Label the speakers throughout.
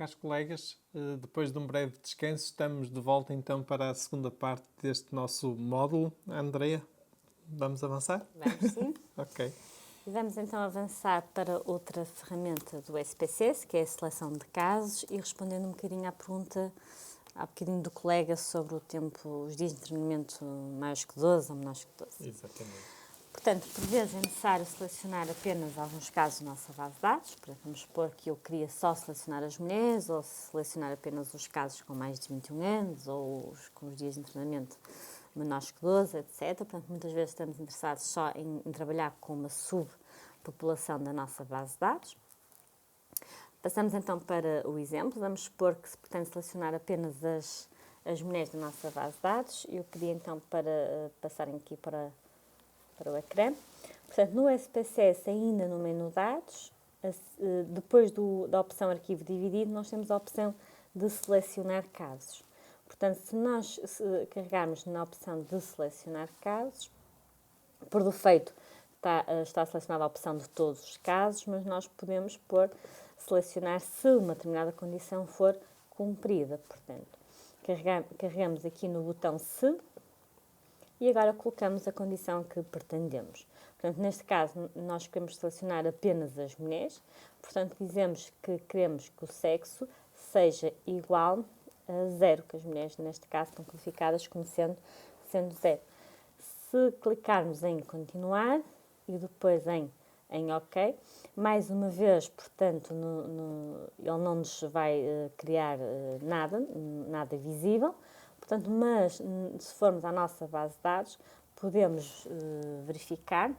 Speaker 1: Caros colegas, depois de um breve descanso, estamos de volta então para a segunda parte deste nosso módulo. Andreia, vamos avançar?
Speaker 2: Vamos sim.
Speaker 1: Ok.
Speaker 2: E vamos então avançar para outra ferramenta do SPSS, que é a seleção de casos, e respondendo um bocadinho à pergunta, há bocadinho do colega sobre o tempo, os dias de treinamento maiores que 12 ou menores que 12.
Speaker 1: Exatamente.
Speaker 2: Portanto, por vezes é necessário selecionar apenas alguns casos na nossa base de dados. Vamos supor que eu queria só selecionar as mulheres, ou selecionar apenas os casos com mais de 21 anos, ou com os dias de treinamento menores que 12, etc. Portanto, muitas vezes estamos interessados só em trabalhar com uma subpopulação da nossa base de dados. Passamos então para o exemplo. Vamos supor que se pretende selecionar apenas as mulheres da nossa base de dados. Eu queria então passarem aqui para o ecrã. Portanto, no SPSS, ainda no menu Dados, depois da opção Arquivo Dividido, nós temos a opção de selecionar casos. Portanto, se nós carregarmos na opção de selecionar casos, por defeito está selecionada a opção de todos os casos, mas nós podemos selecionar se uma determinada condição for cumprida. Portanto, carregamos aqui no botão Se, e agora colocamos a condição que pretendemos. Portanto, neste caso, nós queremos selecionar apenas as mulheres, portanto, dizemos que queremos que o sexo seja igual a 0, que as mulheres, neste caso, estão qualificadas como sendo 0. Se clicarmos em continuar e depois em OK, mais uma vez, portanto, ele não nos vai criar nada visível. Portanto, mas se formos à nossa base de dados, podemos verificar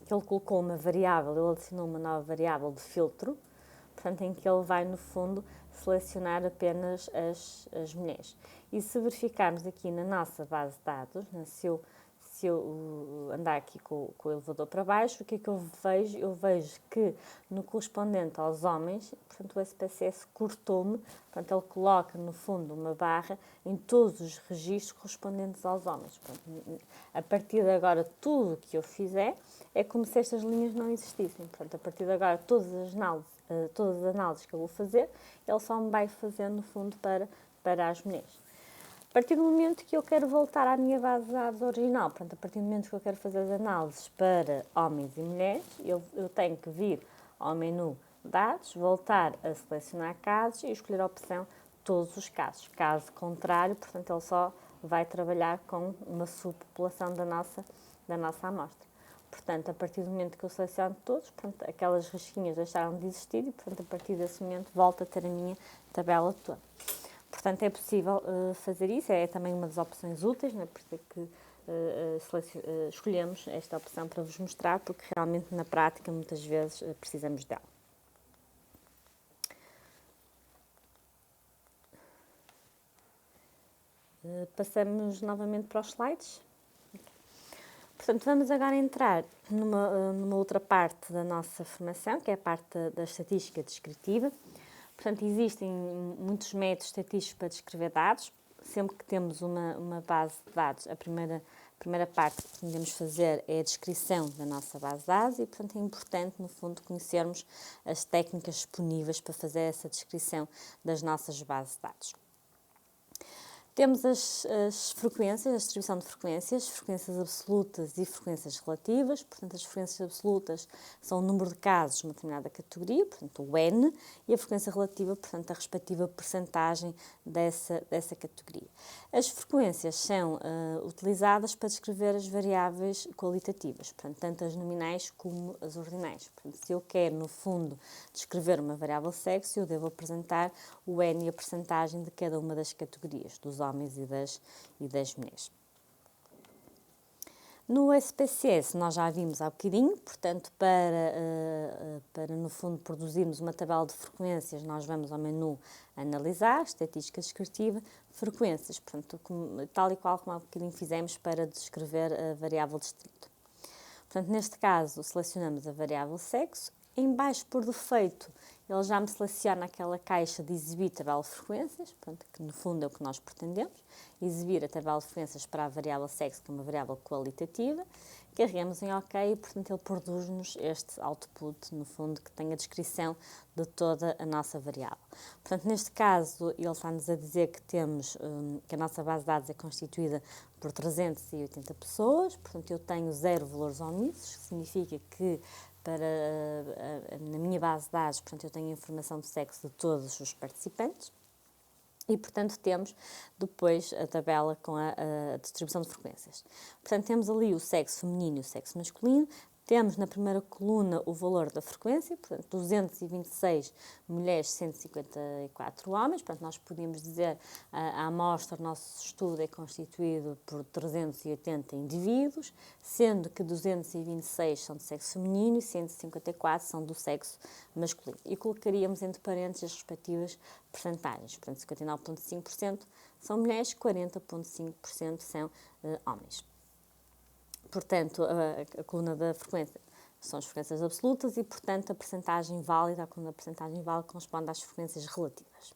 Speaker 2: que ele colocou uma variável, ele adicionou uma nova variável de filtro, portanto, em que ele vai, no fundo, selecionar apenas as mulheres. E se verificarmos aqui na nossa base de dados, se eu andar aqui com o elevador para baixo, o que é que eu vejo? Eu vejo que no correspondente aos homens, portanto o SPSS cortou-me, portanto ele coloca no fundo uma barra em todos os registros correspondentes aos homens. Portanto, a partir de agora, tudo o que eu fizer é como se estas linhas não existissem. Portanto, a partir de agora, todas as análises que eu vou fazer, ele só me vai fazer no fundo para as mulheres. A partir do momento que eu quero voltar à minha base de dados original, portanto, a partir do momento que eu quero fazer as análises para homens e mulheres, eu tenho que vir ao menu Dados, voltar a selecionar casos e escolher a opção Todos os casos. Caso contrário, portanto, ele só vai trabalhar com uma subpopulação da nossa amostra. Portanto, a partir do momento que eu seleciono todos, portanto, aquelas risquinhas deixaram de existir e, portanto, a partir desse momento volto a ter a minha tabela toda. Portanto, é possível fazer isso, é também uma das opções úteis, não é? Por isso é que escolhemos esta opção para vos mostrar, porque realmente na prática muitas vezes precisamos dela. Passamos novamente para os slides. Portanto, vamos agora entrar numa outra parte da nossa formação, que é a parte da estatística descritiva. Portanto, existem muitos métodos estatísticos para descrever dados. Sempre que temos uma base de dados, a primeira parte que podemos fazer é a descrição da nossa base de dados e, portanto, é importante, no fundo, conhecermos as técnicas disponíveis para fazer essa descrição das nossas bases de dados. Temos as frequências, a distribuição de frequências absolutas e frequências relativas. Portanto, as frequências absolutas são o número de casos numa determinada categoria, portanto, o N, e a frequência relativa, portanto, a respectiva percentagem dessa categoria. As frequências são utilizadas para descrever as variáveis qualitativas, portanto, tanto as nominais como as ordinais. Portanto, se eu quero, no fundo, descrever uma variável sexo, eu devo apresentar o N e a percentagem de cada uma das categorias, dos homens e das mulheres. No SPSS nós já vimos há bocadinho, portanto, para no fundo produzirmos uma tabela de frequências, nós vamos ao menu Analisar, Estatística Descritiva, Frequências, portanto, tal e qual como há bocadinho fizemos para descrever a variável distrito. Portanto, neste caso, selecionamos a variável sexo. Em baixo, por defeito, ele já me seleciona aquela caixa de exibir tabela de frequências, portanto, que no fundo é o que nós pretendemos, exibir a tabela de frequências para a variável sexo, que é uma variável qualitativa, carregamos em OK e, portanto, ele produz-nos este output, no fundo, que tem a descrição de toda a nossa variável. Portanto, neste caso, ele está-nos a dizer que temos, que a nossa base de dados é constituída por 380 pessoas, portanto, eu tenho 0 valores omissos, que significa que na minha base de dados, portanto, eu tenho a informação de sexo de todos os participantes. E, portanto, temos depois a tabela com a distribuição de frequências. Portanto, temos ali o sexo feminino e o sexo masculino. Temos na primeira coluna o valor da frequência, portanto, 226 mulheres, 154 homens. Portanto, nós podemos dizer a amostra, o nosso estudo é constituído por 380 indivíduos, sendo que 226 são do sexo feminino e 154 são do sexo masculino. E colocaríamos entre parênteses as respectivas percentagens. Portanto, 59,5% são mulheres, 40,5% são homens. Portanto, a coluna da frequência são as frequências absolutas e, portanto, a percentagem válida, a coluna da percentagem válida corresponde às frequências relativas.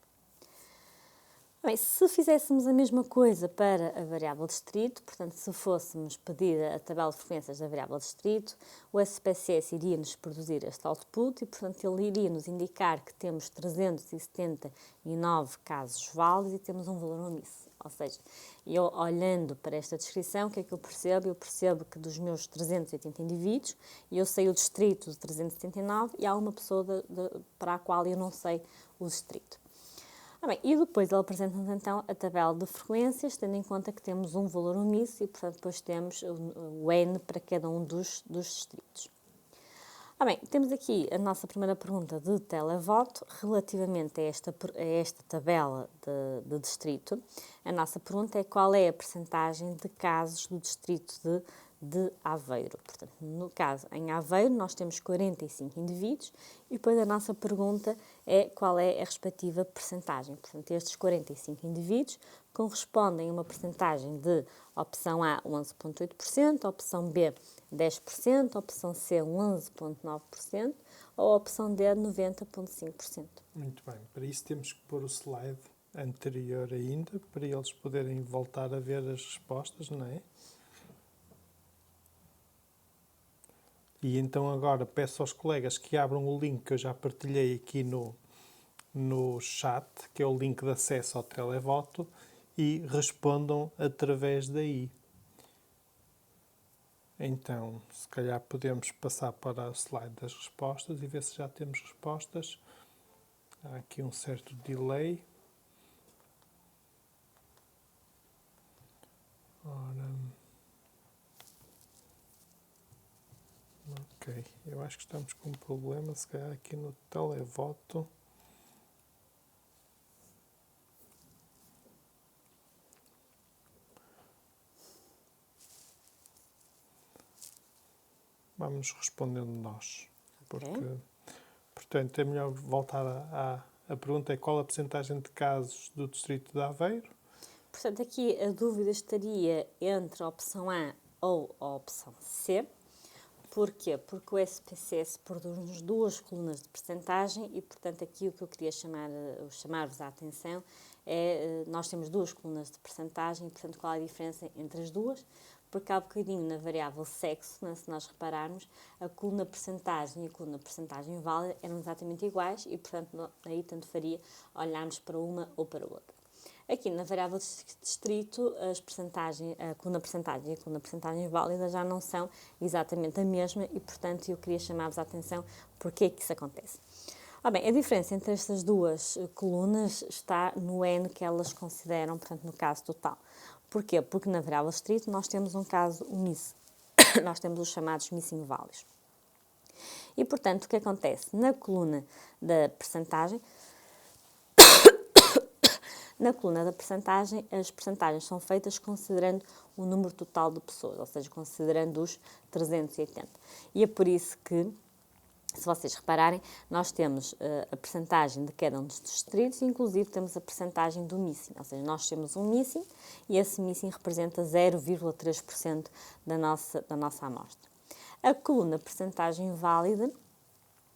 Speaker 2: Bem, se fizéssemos a mesma coisa para a variável distrito, portanto, se fôssemos pedir a tabela de frequências da variável distrito, o SPSS iria-nos produzir este output e, portanto, ele iria-nos indicar que temos 379 casos válidos e temos um valor omisso. Ou seja, eu olhando para esta descrição, o que é que eu percebo? Eu percebo que dos meus 380 indivíduos, eu sei o distrito de 379 e há uma pessoa para a qual eu não sei o distrito. Bem, e depois ele apresenta-nos então a tabela de frequências, tendo em conta que temos um valor omisso e, portanto, depois temos o N para cada um dos distritos. Bem, temos aqui a nossa primeira pergunta de televoto relativamente a esta tabela de distrito. A nossa pergunta é qual é a percentagem de casos do distrito de Aveiro. Portanto, no caso, em Aveiro, nós temos 45 indivíduos e depois a nossa pergunta é qual é a respectiva percentagem. Portanto, estes 45 indivíduos correspondem a uma percentagem de opção A, 11,8%, opção B, 10%, opção C, 11,9% ou opção D, 90,5%.
Speaker 1: Muito bem, para isso temos que pôr o slide anterior ainda, para eles poderem voltar a ver as respostas, não é? E então agora peço aos colegas que abram o link que eu já partilhei aqui no chat, que é o link de acesso ao televoto, e respondam através daí. Então, se calhar podemos passar para o slide das respostas e ver se já temos respostas. Há aqui um certo delay. Ora, ok, eu acho que estamos com um problema, se calhar aqui no televoto. Vamos respondendo nós, porque, portanto, é melhor voltar a pergunta é qual a percentagem de casos do distrito de Aveiro?
Speaker 2: Portanto, aqui a dúvida estaria entre a opção A ou a opção C. Porquê? Porque o SPSS produz-nos duas colunas de percentagem e, portanto, aqui o que eu queria chamar-vos a atenção é, nós temos duas colunas de percentagem e, portanto, qual é a diferença entre as duas? Porque há bocadinho na variável sexo, né, se nós repararmos, a coluna percentagem e a coluna percentagem válida eram exatamente iguais e, portanto, aí tanto faria olharmos para uma ou para outra. Aqui na variável distrito, a coluna percentagem e a coluna percentagem válida já não são exatamente a mesma e, portanto, eu queria chamar-vos a atenção porque é que isso acontece. Bem, a diferença entre estas duas colunas está no N que elas consideram, portanto, no caso total. Porquê? Porque na variável distrito nós temos um caso omisso. Nós temos os chamados missing values. E, portanto, o que acontece? Na coluna da percentagem, as percentagens são feitas considerando o número total de pessoas, ou seja, considerando os 380. E é por isso que, se vocês repararem, nós temos a percentagem de cada um dos distritos e, inclusive, temos a percentagem do missing. Ou seja, nós temos um missing e esse missing representa 0,3% da nossa amostra. A coluna percentagem válida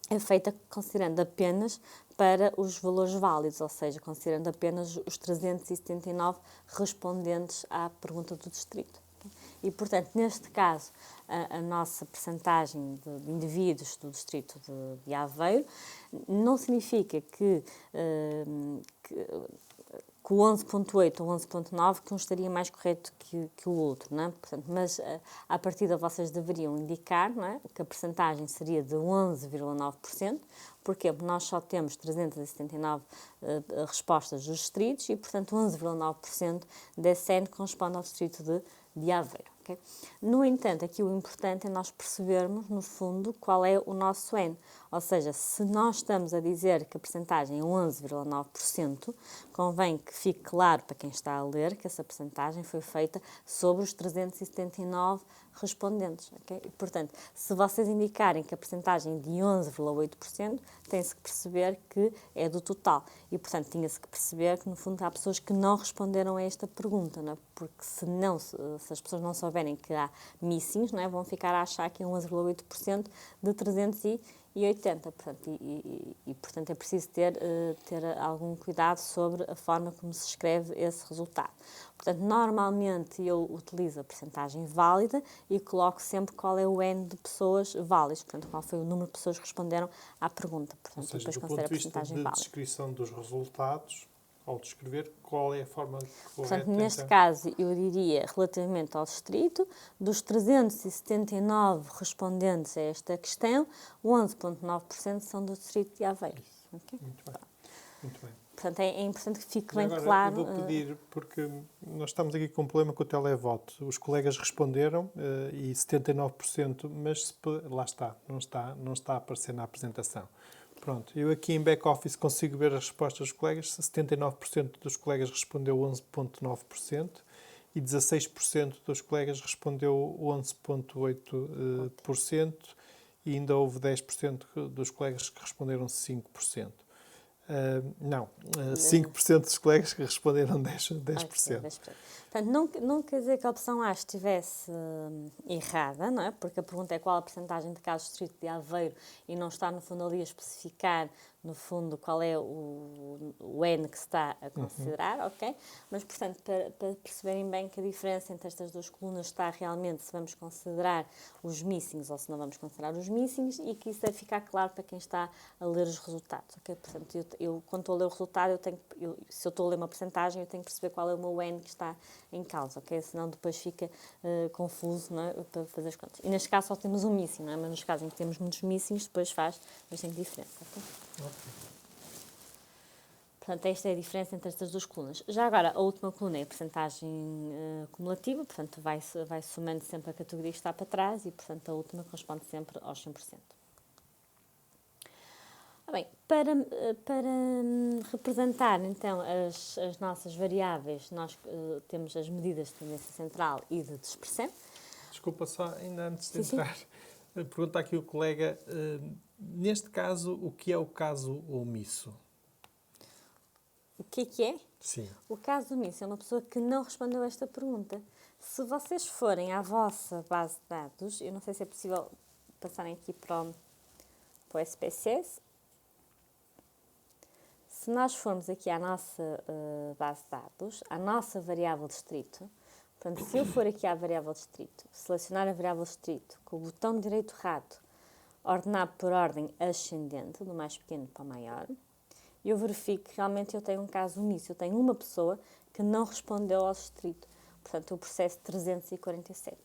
Speaker 2: é feita considerando apenas para os valores válidos, ou seja, considerando apenas os 379 respondentes à pergunta do distrito. E, portanto, neste caso, a nossa percentagem de indivíduos do distrito de Aveiro não significa que o 11.8 ou 11.9 que um estaria mais correto que o outro, não é? Portanto, mas à partida vocês deveriam indicar, não é, que a percentagem seria de 11,9%, porque nós só temos 379 respostas dos distritos e, portanto, 11,9% desse N corresponde ao distrito de Aveiro. Okay? No entanto, aqui o importante é nós percebermos, no fundo, qual é o nosso N. Ou seja, se nós estamos a dizer que a percentagem é 11,9%, convém que fique claro para quem está a ler que essa percentagem foi feita sobre os 379 respondentes. Okay? E, portanto, se vocês indicarem que a percentagem é de 11,8%, tem-se que perceber que é do total. E, portanto, tinha-se que perceber que, no fundo, há pessoas que não responderam a esta pergunta, não é? Porque se as pessoas não souberem que há missings, não é? Vão ficar a achar que é 11,8% de 380. Portanto, portanto, é preciso ter algum cuidado sobre a forma como se escreve esse resultado. Portanto, normalmente eu utilizo a percentagem válida e coloco sempre qual é o N de pessoas válidas, portanto, qual foi o número de pessoas que responderam à pergunta. Portanto,
Speaker 1: Ou seja,
Speaker 2: depois
Speaker 1: do
Speaker 2: considero
Speaker 1: ponto
Speaker 2: a
Speaker 1: de vista
Speaker 2: percentagem
Speaker 1: de
Speaker 2: válida.
Speaker 1: descrição dos resultados, ao descrever, qual é a forma correta?
Speaker 2: Portanto, neste
Speaker 1: então?
Speaker 2: caso, eu diria, relativamente ao distrito, dos 379 respondentes a esta questão, 11,9% são do distrito de Aveiro. Okay?
Speaker 1: Muito bem. Muito bem.
Speaker 2: Portanto, é importante que fique
Speaker 1: Já
Speaker 2: bem
Speaker 1: agora,
Speaker 2: claro.
Speaker 1: eu vou pedir, porque nós estamos aqui com um problema com o televoto. Os colegas responderam e 79%, mas lá está, não está a aparecer na apresentação. Pronto, eu aqui em back-office consigo ver as respostas dos colegas. 79% dos colegas respondeu 11,9% e 16% dos colegas respondeu 11,8% e ainda houve 10% dos colegas que responderam 5%. Não, 5% dos colegas que responderam 10%.
Speaker 2: Ok, 10%. Portanto, não quer dizer que a opção A estivesse errada, não é? Porque a pergunta é qual a percentagem de casos do distrito de Aveiro e não está, no fundo, ali a especificar, no fundo, qual é o N que se está a considerar, ok? Mas, portanto, para perceberem bem que a diferença entre estas duas colunas está realmente se vamos considerar os missings ou se não vamos considerar os missings e que isso deve ficar claro para quem está a ler os resultados, ok? Portanto, eu quando estou a ler o resultado, se eu estou a ler uma percentagem, eu tenho que perceber qual é o meu N que está em causa, ok? Senão depois fica confuso, não é? Para fazer as contas. E neste caso só temos um missing, não é? Mas nos casos em que temos muitos missings, depois faz bastante diferença, ok? Portanto, esta é a diferença entre estas duas colunas. Já agora, a última coluna é a percentagem cumulativa, portanto, vai somando sempre a categoria que está para trás e, portanto, a última corresponde sempre aos 100%. Bem, para representar, então, as nossas variáveis, nós temos as medidas de tendência central e de dispersão.
Speaker 1: Desculpa só, ainda antes de
Speaker 2: Sim,
Speaker 1: entrar, pergunta aqui o colega, neste caso, o que é o caso omisso?
Speaker 2: O que é?
Speaker 1: Sim.
Speaker 2: O caso omisso é uma pessoa que não respondeu a esta pergunta. Se vocês forem à vossa base de dados, eu não sei se é possível passarem aqui para o SPSS. Se nós formos aqui à nossa base de dados, à nossa variável distrito, portanto, se eu for aqui à variável distrito, selecionar a variável distrito com o botão direito rato, ordenar por ordem ascendente, do mais pequeno para o maior, eu verifico que realmente eu tenho um caso omisso. Eu tenho uma pessoa que não respondeu ao distrito. Portanto, o processo 347.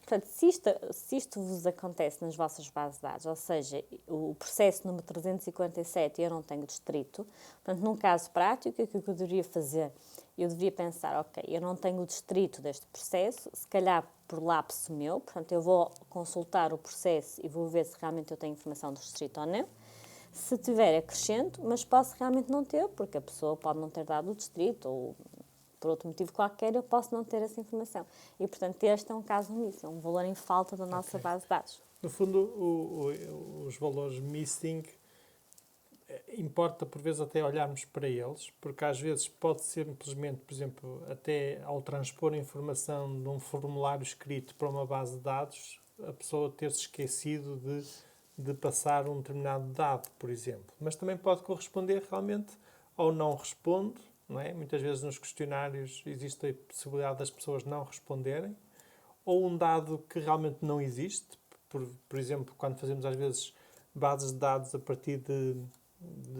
Speaker 2: Portanto, se isto vos acontece nas vossas bases de dados, ou seja, o processo número 347 eu não tenho distrito, portanto, num caso prático, o que eu deveria fazer? Eu deveria pensar, ok, eu não tenho o distrito deste processo, se calhar por lapso meu, portanto, eu vou consultar o processo e vou ver se realmente eu tenho informação do distrito ou não. Se tiver, acrescento, mas posso realmente não ter, porque a pessoa pode não ter dado o distrito ou por outro motivo qualquer, eu posso não ter essa informação. E, portanto, este é um caso omisso, é um valor em falta da nossa base de dados.
Speaker 1: No fundo, os valores missing, importa por vezes até olharmos para eles, porque às vezes pode ser simplesmente, por exemplo, até ao transpor a informação de um formulário escrito para uma base de dados, a pessoa ter-se esquecido de de passar um determinado dado, por exemplo. Mas também pode corresponder realmente ao não respondo, não é? Muitas vezes nos questionários existe a possibilidade das pessoas não responderem, ou um dado que realmente não existe, por exemplo, quando fazemos às vezes bases de dados a partir de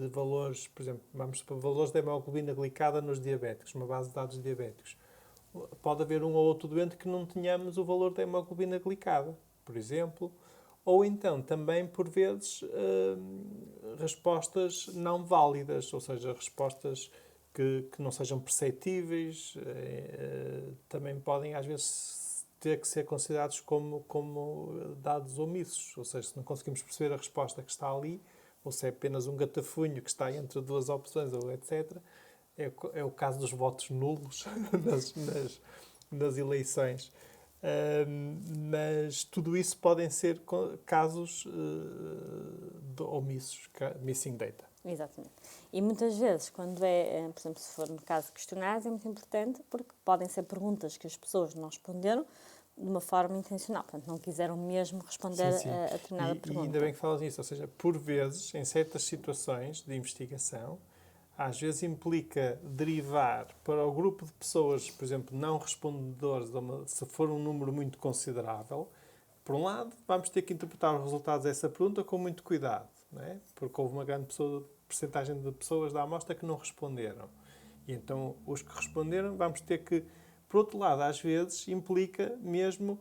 Speaker 1: valores, por exemplo, vamos para valores da hemoglobina glicada nos diabéticos, uma base de dados diabéticos. Pode haver um ou outro doente que não tenhamos o valor da hemoglobina glicada, por exemplo, ou então também, por vezes, respostas não válidas, ou seja, respostas que não sejam perceptíveis, também podem às vezes ter que ser considerados como dados omissos, ou seja, se não conseguimos perceber a resposta que está ali, ou se é apenas um gatafunho que está entre duas opções, ou etc. É o caso dos votos nulos nas eleições. Mas tudo isso podem ser casos de omissos, missing data.
Speaker 2: Exatamente. E muitas vezes, quando é, por exemplo, se for no caso de questionários, é muito importante porque podem ser perguntas que as pessoas não responderam de uma forma intencional. Portanto, não quiseram mesmo responder
Speaker 1: Sim, sim.
Speaker 2: a determinada pergunta.
Speaker 1: E ainda bem que falas nisso. Ou seja, por vezes, em certas situações de investigação, às vezes implica derivar para o grupo de pessoas, por exemplo, não respondedores, se for um número muito considerável, por um lado, vamos ter que interpretar os resultados dessa pergunta com muito cuidado, não é? Porque houve uma grande percentagem de pessoas da amostra que não responderam. E então, os que responderam, vamos ter que... Por outro lado, às vezes, implica mesmo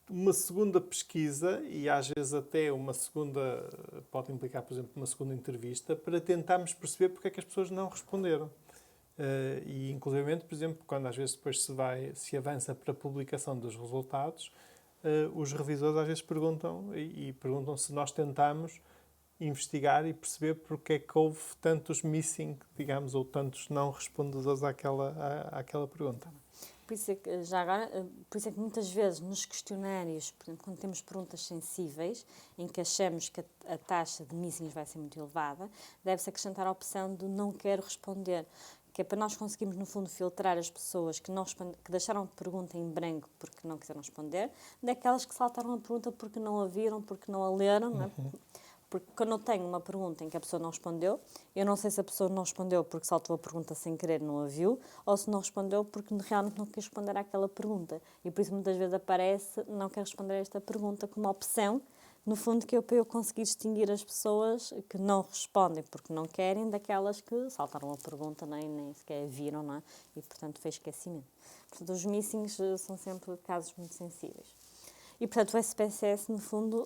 Speaker 1: uma segunda pesquisa e às vezes até uma segunda, pode implicar, por exemplo, uma segunda entrevista para tentarmos perceber porque é que as pessoas não responderam. E inclusivamente, por exemplo, quando às vezes depois se avança para a publicação dos resultados, os revisores às vezes perguntam e perguntam se nós tentamos investigar e perceber porque é que houve tantos missing, digamos, ou tantos não respondedores àquela pergunta.
Speaker 2: Por isso é que, já agora, por isso é que muitas vezes nos questionários, por exemplo, quando temos perguntas sensíveis, em que achamos que a taxa de missings vai ser muito elevada, deve-se acrescentar a opção do não quero responder, que é para nós conseguirmos, no fundo, filtrar as pessoas que deixaram a pergunta em branco porque não quiseram responder, daquelas que saltaram a pergunta porque não a viram, porque não a leram, não é? Porque quando eu tenho uma pergunta em que a pessoa não respondeu, eu não sei se a pessoa não respondeu porque saltou a pergunta sem querer, não a viu, ou se não respondeu porque realmente não quis responder àquela pergunta. E por isso muitas vezes aparece não quer responder a esta pergunta como opção, no fundo, que é para eu conseguir distinguir as pessoas que não respondem porque não querem daquelas que saltaram a pergunta, nem sequer viram, não é? E portanto fez esquecimento. Portanto, os missings são sempre casos muito sensíveis. E, portanto, o SPSS, no fundo,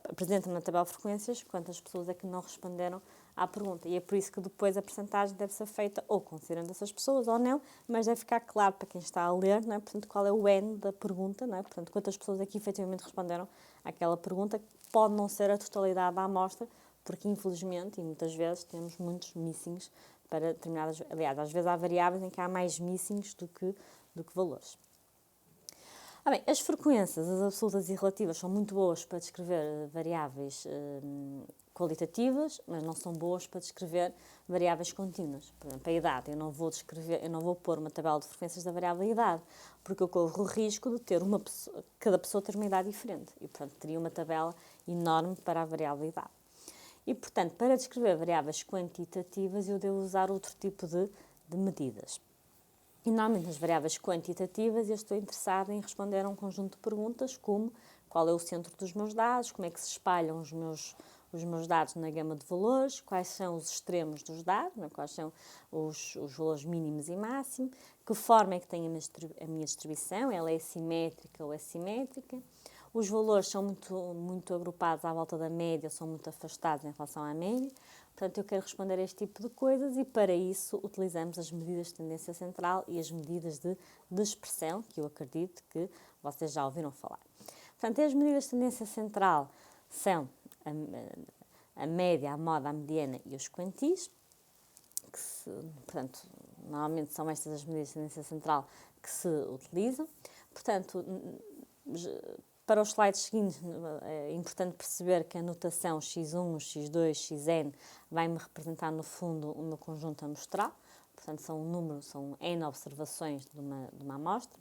Speaker 2: apresenta na tabela de frequências quantas pessoas é que não responderam à pergunta. E é por isso que depois a percentagem deve ser feita ou considerando essas pessoas ou não, mas deve ficar claro para quem está a ler, não é? Portanto, qual é o N da pergunta, não é? Portanto, quantas pessoas é que efetivamente responderam àquela pergunta, que pode não ser a totalidade da amostra, porque infelizmente, e muitas vezes, temos muitos missings para determinadas... Aliás, às vezes há variáveis em que há mais missings do que valores. Bem, as frequências, as absolutas e relativas, são muito boas para descrever variáveis qualitativas, mas não são boas para descrever variáveis contínuas. Por exemplo, a idade, eu não vou pôr uma tabela de frequências da variável idade, porque eu corro o risco de ter cada pessoa ter uma idade diferente e, portanto, teria uma tabela enorme para a variável idade. E, portanto, para descrever variáveis quantitativas, eu devo usar outro tipo de medidas. E, normalmente, nas variáveis quantitativas, eu estou interessada em responder a um conjunto de perguntas, como qual é o centro dos meus dados, como é que se espalham os meus dados na gama de valores, quais são os extremos dos dados, quais são os valores mínimos e máximos, que forma é que tem a minha distribuição, ela é simétrica ou assimétrica. Os valores são muito agrupados à volta da média, são muito afastados em relação à média. Portanto, eu quero responder a este tipo de coisas e, para isso, utilizamos as medidas de tendência central e as medidas de dispersão, que eu acredito que vocês já ouviram falar. Portanto, as medidas de tendência central são a média, a moda, a mediana e os quantis, portanto, normalmente são estas as medidas de tendência central que se utilizam. Portanto, para os slides seguintes, é importante perceber que a notação x1, x2, xn vai-me representar, no fundo, o meu conjunto amostral. Portanto, são N observações de uma amostra.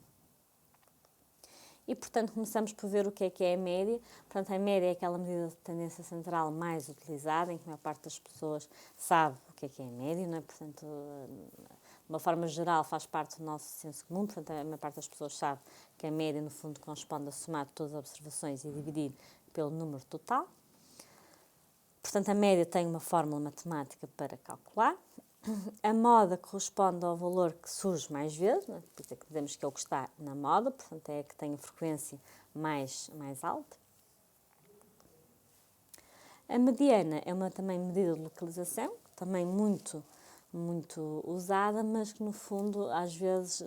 Speaker 2: e, portanto, começamos por ver o que é a média. Portanto, a média é aquela medida de tendência central mais utilizada, em que a maior parte das pessoas sabe o que é a média, não é? Portanto, de uma forma geral, faz parte do nosso senso comum, portanto, a maior parte das pessoas sabe que a média, no fundo, corresponde a somar todas as observações e dividir pelo número total. Portanto, a média tem uma fórmula matemática para calcular. A moda corresponde ao valor que surge mais vezes, né? Por isso é que dizemos que é o que está na moda, portanto é a que tem a frequência mais alta. A mediana é uma também medida de localização, também muito usada, mas que no fundo às vezes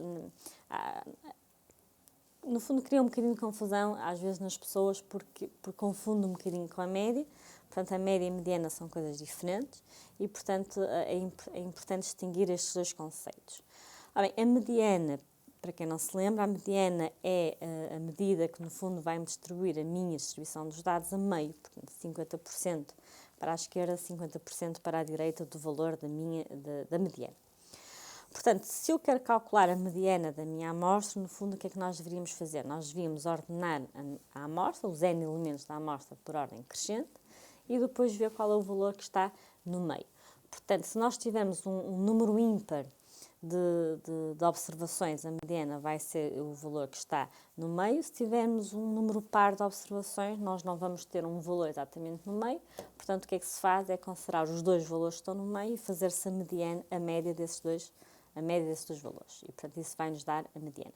Speaker 2: cria um bocadinho de confusão às vezes nas pessoas porque confunde um bocadinho com a média. Portanto, a média e a mediana são coisas diferentes e, portanto, é importante distinguir estes dois conceitos. Ora bem, a mediana, para quem não se lembra, a mediana é a medida que, no fundo, vai-me distribuir a minha distribuição dos dados a meio, portanto, 50% para a esquerda, 50% para a direita do valor da mediana. Portanto, se eu quero calcular a mediana da minha amostra, no fundo, o que é que nós deveríamos fazer? Nós devíamos ordenar a amostra, os N elementos da amostra, por ordem crescente, e depois ver qual é o valor que está no meio. Portanto, se nós tivermos um número ímpar de observações, a mediana vai ser o valor que está no meio. Se tivermos um número par de observações, nós não vamos ter um valor exatamente no meio. Portanto, o que é que se faz é considerar os dois valores que estão no meio e fazer-se a média desses dois valores. E, portanto, isso vai nos dar a mediana.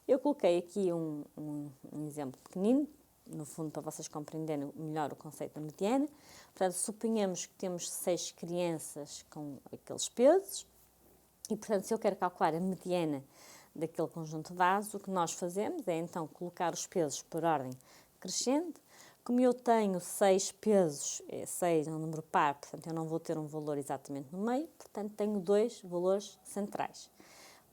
Speaker 2: Eu coloquei aqui um exemplo pequenino, no fundo, para vocês compreenderem melhor o conceito da mediana. Portanto, suponhamos que temos 6 crianças com aqueles pesos e, portanto, se eu quero calcular a mediana daquele conjunto de dados, o que nós fazemos é, então, colocar os pesos por ordem crescente. Como eu tenho 6 pesos, 6 é um número par, portanto, eu não vou ter um valor exatamente no meio, portanto, tenho 2 valores centrais.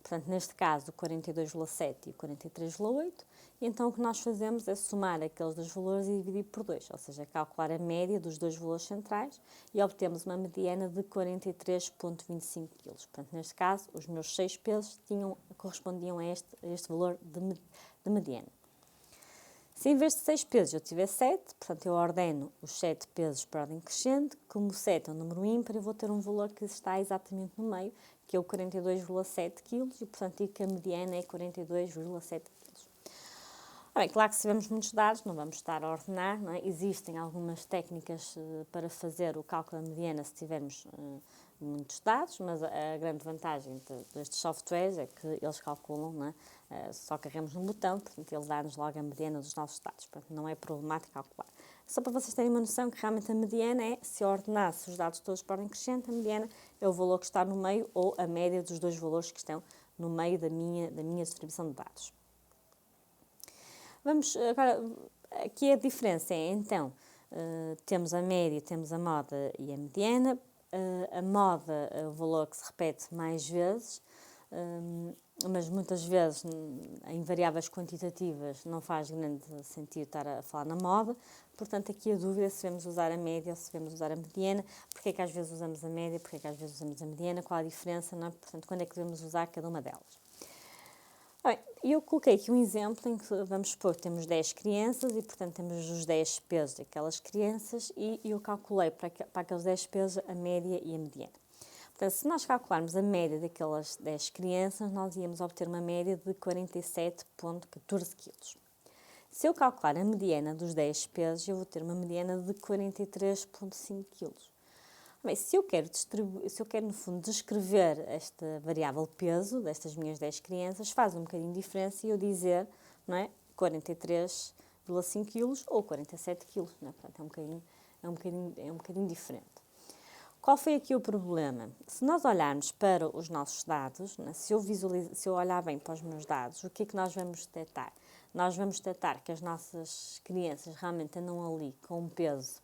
Speaker 2: Portanto, neste caso, o 42,7 e o 43,8. E então, o que nós fazemos é somar aqueles dois valores e dividir por 2, ou seja, calcular a média dos dois valores centrais e obtemos uma mediana de 43,25 kg. Portanto, neste caso, os meus 6 pesos correspondiam a este valor de mediana. Se em vez de 6 pesos eu tiver 7, portanto, eu ordeno os 7 pesos por ordem crescente. Como 7 é um número ímpar, eu vou ter um valor que está exatamente no meio, que é o 42,7 kg, e, portanto, digo que a mediana é 42,7 kg. Bem, claro que se tivermos muitos dados, não vamos estar a ordenar, não é? Existem algumas técnicas para fazer o cálculo da mediana se tivermos muitos dados, mas a grande vantagem destes softwares é que eles calculam, não é? Só carregamos um botão, portanto, ele dá-nos logo a mediana dos nossos dados, portanto, não é problemático calcular. Só para vocês terem uma noção que realmente a mediana é, se eu ordenasse os dados todos por ordem crescente, a mediana é o valor que está no meio ou a média dos dois valores que estão no meio da minha distribuição de dados. Vamos agora, aqui a diferença é, então, temos a média, temos a moda e a mediana. A moda é o valor que se repete mais vezes, mas muitas vezes em variáveis quantitativas não faz grande sentido estar a falar na moda. Portanto, aqui a dúvida é se devemos usar a média ou se devemos usar a mediana, porque é que às vezes usamos a média, porque é que às vezes usamos a mediana, qual a diferença, não é? Portanto, quando é que devemos usar cada uma delas. Bem, eu coloquei aqui um exemplo em que vamos supor que temos 10 crianças e, portanto, temos os 10 pesos daquelas crianças e eu calculei para aqueles 10 pesos a média e a mediana. Portanto, se nós calcularmos a média daquelas 10 crianças, nós íamos obter uma média de 47,14 kg. Se eu calcular a mediana dos 10 pesos, eu vou ter uma mediana de 43,5 kg. Bem, se eu quero, no fundo, descrever esta variável peso destas minhas 10 crianças, faz um bocadinho de diferença eu dizer, não é, 43,5 kg ou 47 kg, não é? Portanto, é um bocadinho diferente. Qual foi aqui o problema? Se nós olharmos para os nossos dados, né, se eu olhar bem para os meus dados, o que é que nós vamos detectar? Nós vamos detectar que as nossas crianças realmente andam ali com um peso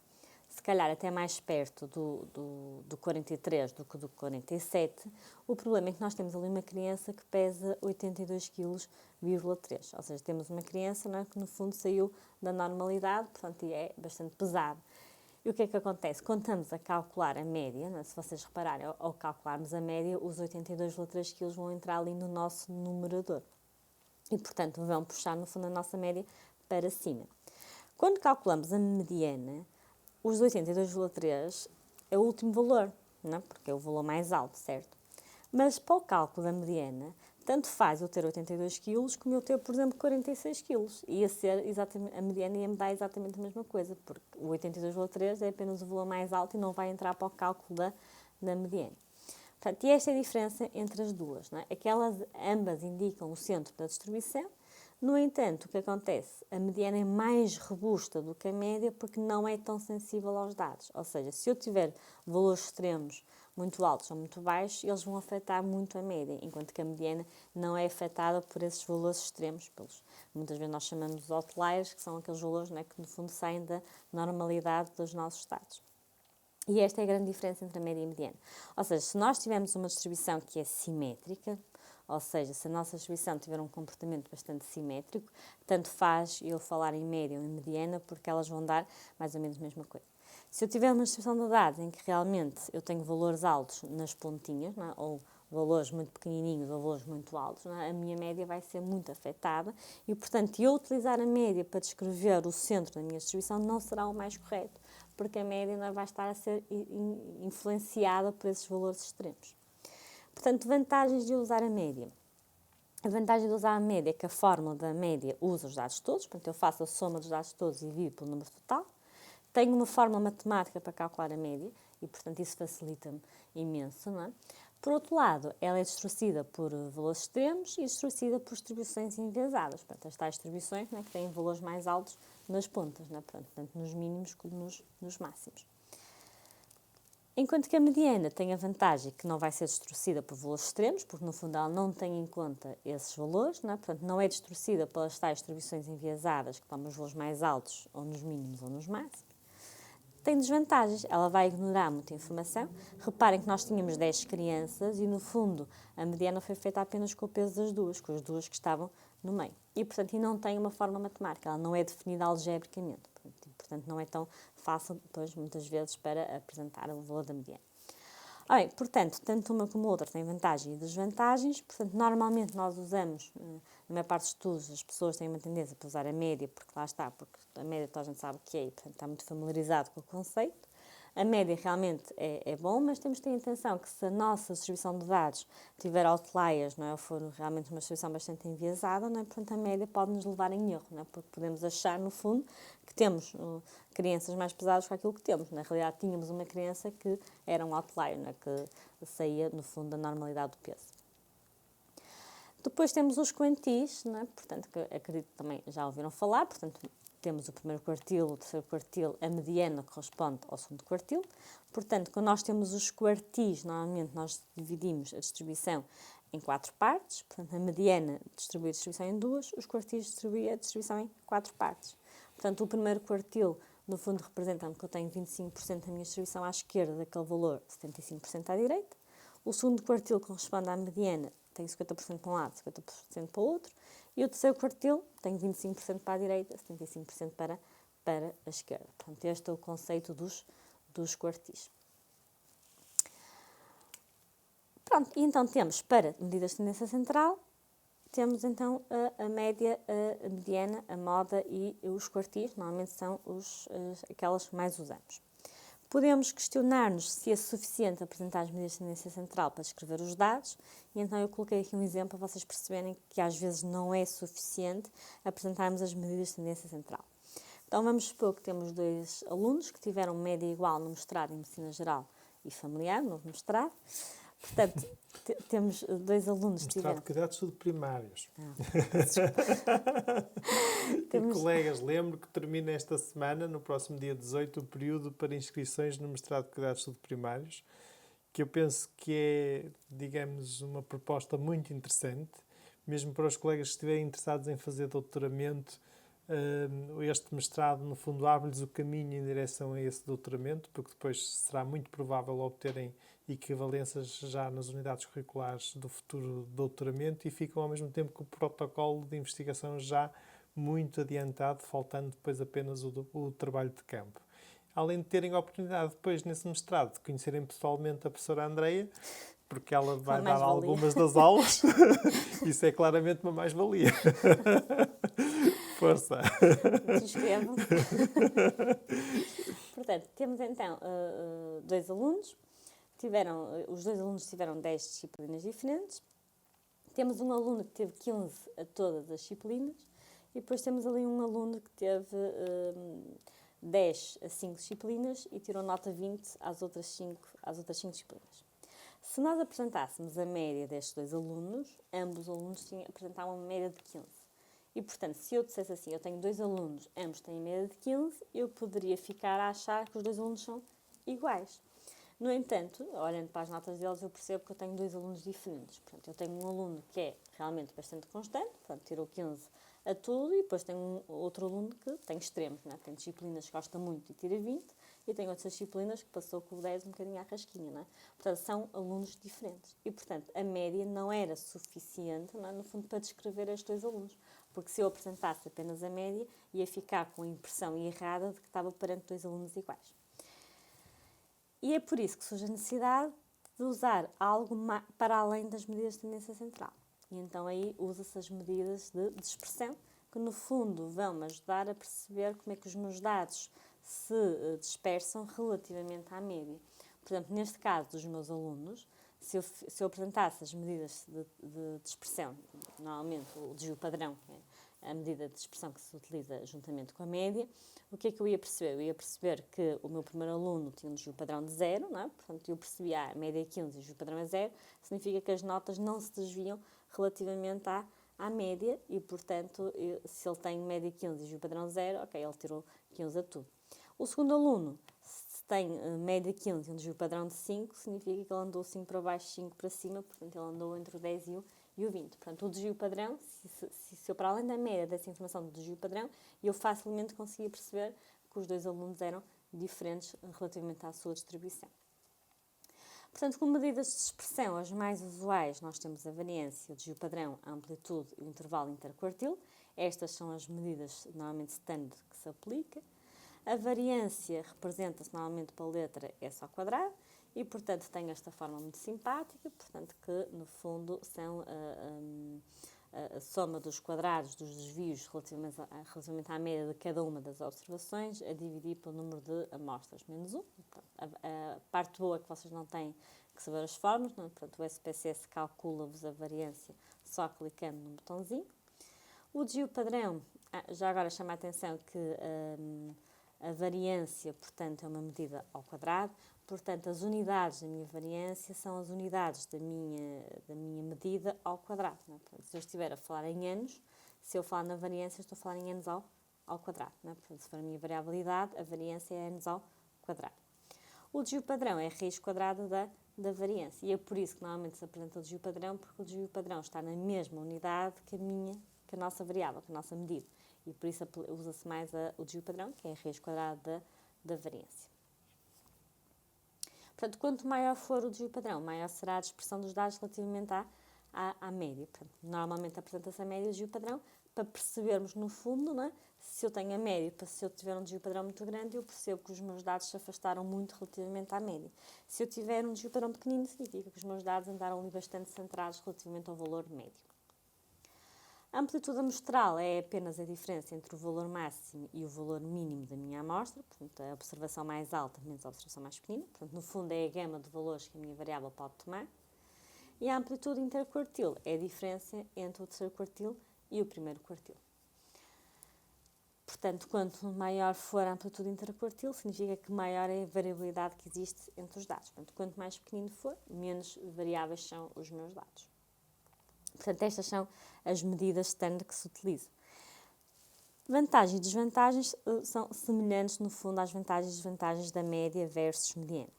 Speaker 2: se calhar até mais perto do 43 do que do 47, o problema é que nós temos ali uma criança que pesa 82,3 kg, ou seja, temos uma criança, não é, que no fundo saiu da normalidade, portanto é bastante pesado. E o que é que acontece? Quando estamos a calcular a média, não é, se vocês repararem, ao calcularmos a média, os 82,3 kg vão entrar ali no nosso numerador. e, portanto, vão puxar, no fundo, a nossa média para cima. Quando calculamos a mediana, os 82,3 é o último valor, não é? Porque é o valor mais alto, certo? Mas para o cálculo da mediana, tanto faz eu ter 82 kg como eu ter, por exemplo, 46 kg. Ia ser exatamente, a mediana ia me dar exatamente a mesma coisa, porque o 82,3 é apenas o valor mais alto e não vai entrar para o cálculo da mediana. Portanto, e esta é a diferença entre as duas, não é? Aquelas ambas indicam o centro da distribuição. No entanto, o que acontece? A mediana é mais robusta do que a média porque não é tão sensível aos dados. Ou seja, se eu tiver valores extremos muito altos ou muito baixos, eles vão afetar muito a média, enquanto que a mediana não é afetada por esses valores extremos. Muitas vezes nós chamamos de outliers, que são aqueles valores, não é, que no fundo saem da normalidade dos nossos dados. E esta é a grande diferença entre a média e a mediana. Ou seja, se nós tivermos uma distribuição que é simétrica, ou seja, se a nossa distribuição tiver um comportamento bastante simétrico, tanto faz eu falar em média ou em mediana, porque elas vão dar mais ou menos a mesma coisa. Se eu tiver uma distribuição de dados em que realmente eu tenho valores altos nas pontinhas, não é? Ou valores muito pequenininhos ou valores muito altos, não é? A minha média vai ser muito afetada e, portanto, eu utilizar a média para descrever o centro da minha distribuição não será o mais correto, porque a média não vai estar a ser influenciada por esses valores extremos. Portanto, vantagens de usar a média. A vantagem de usar a média é que a fórmula da média usa os dados todos, portanto, eu faço a soma dos dados todos e divido pelo número total. Tenho uma fórmula matemática para calcular a média e, portanto, isso facilita-me imenso, não é? Por outro lado, ela é distorcida por valores extremos e distorcida por distribuições enviesadas. Portanto, as tais distribuições, não é, que têm valores mais altos nas pontas, não é? Portanto, tanto nos mínimos como nos máximos. Enquanto que a mediana tem a vantagem que não vai ser distorcida por valores extremos, porque no fundo ela não tem em conta esses valores, não é? Portanto, não é distorcida pelas tais distribuições enviesadas que tomam os valores mais altos ou nos mínimos ou nos máximos. Tem desvantagens, ela vai ignorar muita informação. Reparem que nós tínhamos 10 crianças e, no fundo, a mediana foi feita apenas com o peso das duas, com as duas que estavam no meio. E, portanto, não tem uma forma matemática, ela não é definida algebricamente. Portanto, não é tão fácil, depois, muitas vezes, para apresentar o valor da mediana. Bem, portanto, tanto uma como a outra têm vantagens e desvantagens. Portanto, normalmente nós usamos, na maior parte dos estudos, as pessoas têm uma tendência para usar a média, porque lá está, porque a média toda a gente sabe o que é e, portanto, está muito familiarizado com o conceito. A média realmente é bom, mas temos de ter atenção que se a nossa distribuição de dados tiver outliers, não é, ou for realmente uma distribuição bastante enviesada, não é, portanto, a média pode nos levar em erro, não é, porque podemos achar, no fundo, que temos crianças mais pesadas que aquilo que temos. Na realidade, tínhamos uma criança que era um outlier, não é, que saía, no fundo, da normalidade do peso. Depois temos os quantis, não é? Portanto, que acredito que também já ouviram falar, portanto, temos o primeiro quartil, o terceiro quartil, a mediana corresponde ao segundo quartil. Portanto, quando nós temos os quartis, normalmente nós dividimos a distribuição em 4 partes. Portanto, a mediana distribui a distribuição em 2, os quartis distribuem a distribuição em 4 partes. Portanto, o primeiro quartil, no fundo, representa-me que eu tenho 25% da minha distribuição à esquerda daquele valor, 75% à direita. O segundo quartil corresponde à mediana, tenho 50% para um lado, 50% para o outro. E o terceiro quartil, tenho 25% para a direita, 75% para a esquerda. Portanto, este é o conceito dos quartis. Pronto, e então temos, para medidas de tendência central, temos então a média, a mediana, a moda e os quartis, normalmente são aquelas que mais usamos. Podemos questionar-nos se é suficiente apresentar as medidas de tendência central para descrever os dados, e então eu coloquei aqui um exemplo para vocês perceberem que às vezes não é suficiente apresentarmos as medidas de tendência central. Então vamos supor que temos 2 alunos que tiveram média igual no mestrado em Medicina Geral e Familiar, no novo mestrado. Portanto, temos 2 alunos que tiveram...
Speaker 1: Mestrado de Cuidados de Saúde Primários.
Speaker 2: Temos...
Speaker 1: E, colegas, lembro que termina esta semana, no próximo dia 18, o período para inscrições no Mestrado de Cuidados de Saúde Primários, que eu penso que é, digamos, uma proposta muito interessante, mesmo para os colegas que estiverem interessados em fazer doutoramento. Este mestrado, no fundo, abre-lhes o caminho em direção a esse doutoramento, porque depois será muito provável obterem equivalências já nas unidades curriculares do futuro doutoramento e ficam ao mesmo tempo com o protocolo de investigação já muito adiantado, faltando depois apenas o trabalho de campo. Além de terem a oportunidade depois, nesse mestrado, de conhecerem pessoalmente a professora Andreia, porque ela vai dar
Speaker 2: mais-valia.
Speaker 1: algumas das aulas. Isso é claramente uma mais-valia. Força!
Speaker 2: Subscrevam-se. Portanto, temos então dois alunos. Os dois alunos tiveram 10 disciplinas diferentes. Temos um aluno que teve 15 a todas as disciplinas. E depois temos ali um aluno que teve 10 a 5 disciplinas e tirou nota 20 às outras 5 disciplinas. Se nós apresentássemos a média destes dois alunos, ambos os alunos apresentavam uma média de 15. E, portanto, se eu dissesse assim, eu tenho dois alunos, ambos têm média de 15, eu poderia ficar a achar que os dois alunos são iguais. No entanto, olhando para as notas deles, eu percebo que eu tenho dois alunos diferentes. Portanto, eu tenho um aluno que é realmente bastante constante, portanto, tirou 15 a tudo, e depois tenho outro aluno que tem extremos, não é? Tem disciplinas que gosta muito e tira 20, e tem outras disciplinas que passou com o 10 um bocadinho à rasquinha, não é? Portanto, são alunos diferentes. E, portanto, a média não era suficiente, não é? No fundo, para descrever estes dois alunos. Porque se eu apresentasse apenas a média, ia ficar com a impressão errada de que estava perante dois alunos iguais. E é por isso que surge a necessidade de usar algo para além das medidas de tendência central. E então aí usa-se as medidas de dispersão, que no fundo vão-me ajudar a perceber como é que os meus dados se dispersam relativamente à média. Por exemplo, neste caso dos meus alunos, se eu apresentasse as medidas de dispersão, normalmente o desvio padrão, é a medida de dispersão que se utiliza juntamente com a média, o que é que eu ia perceber? Eu ia perceber que o meu primeiro aluno tinha um desvio padrão de 0, não é? Portanto, eu percebia a média é 15 e o desvio padrão é 0, significa que as notas não se desviam relativamente à média e, portanto, se ele tem média 15 e desvio padrão 0, ok, ele tirou 15 a tudo. O segundo aluno, se tem média 15 e um desvio padrão de 5, significa que ele andou 5 para baixo, 5 para cima, portanto, ele andou entre o 10 e o 20. Portanto, o desvio padrão, se eu para além da média dessa informação do desvio padrão, eu facilmente conseguia perceber que os dois alunos eram diferentes relativamente à sua distribuição. Portanto, como medidas de dispersão, as mais usuais, nós temos a variância, o desvio padrão, a amplitude e o intervalo interquartil. Estas são as medidas normalmente standard que se aplica. A variância representa-se normalmente pela letra S ao quadrado e, portanto, tem esta forma muito simpática, portanto, que, no fundo, são a soma dos quadrados dos desvios relativamente à média de cada uma das observações a dividir pelo número de amostras, menos 1. A parte boa é que vocês não têm que saber as formas, não é? Portanto, o SPSS calcula-vos a variância só clicando no botãozinho. O desvio padrão, já agora chama a atenção que a variância, portanto, é uma medida ao quadrado. Portanto, as unidades da minha variância são as unidades da minha medida ao quadrado. Não é? Portanto, se eu estiver a falar em anos, se eu falar na variância, estou a falar em anos ao quadrado. Não é? Portanto, se for a minha variabilidade, a variância é anos ao quadrado. O desvio padrão é a raiz quadrada da variância. E é por isso que normalmente se apresenta o desvio padrão, porque o desvio padrão está na mesma unidade que a nossa variável, que a nossa medida. E por isso usa-se mais o desvio padrão, que é a raiz quadrada da variância. Portanto, quanto maior for o desvio padrão, maior será a dispersão dos dados relativamente à média. Portanto, normalmente apresenta-se a média e o desvio padrão para percebermos, no fundo, não é? Se eu tenho a média, se eu tiver um desvio padrão muito grande, eu percebo que os meus dados se afastaram muito relativamente à média. Se eu tiver um desvio padrão pequenino, significa que os meus dados andaram ali bastante centrados relativamente ao valor médio. A amplitude amostral é apenas a diferença entre o valor máximo e o valor mínimo da minha amostra, portanto, a observação mais alta menos a observação mais pequena, portanto, no fundo é a gama de valores que a minha variável pode tomar. E a amplitude interquartil é a diferença entre o terceiro quartil e o primeiro quartil. Portanto, quanto maior for a amplitude interquartil, significa que maior é a variabilidade que existe entre os dados. Portanto, quanto mais pequenino for, menos variáveis são os meus dados. Portanto, estas são as medidas standard que se utilizam. Vantagens e desvantagens são semelhantes, no fundo, às vantagens e desvantagens da média versus mediana.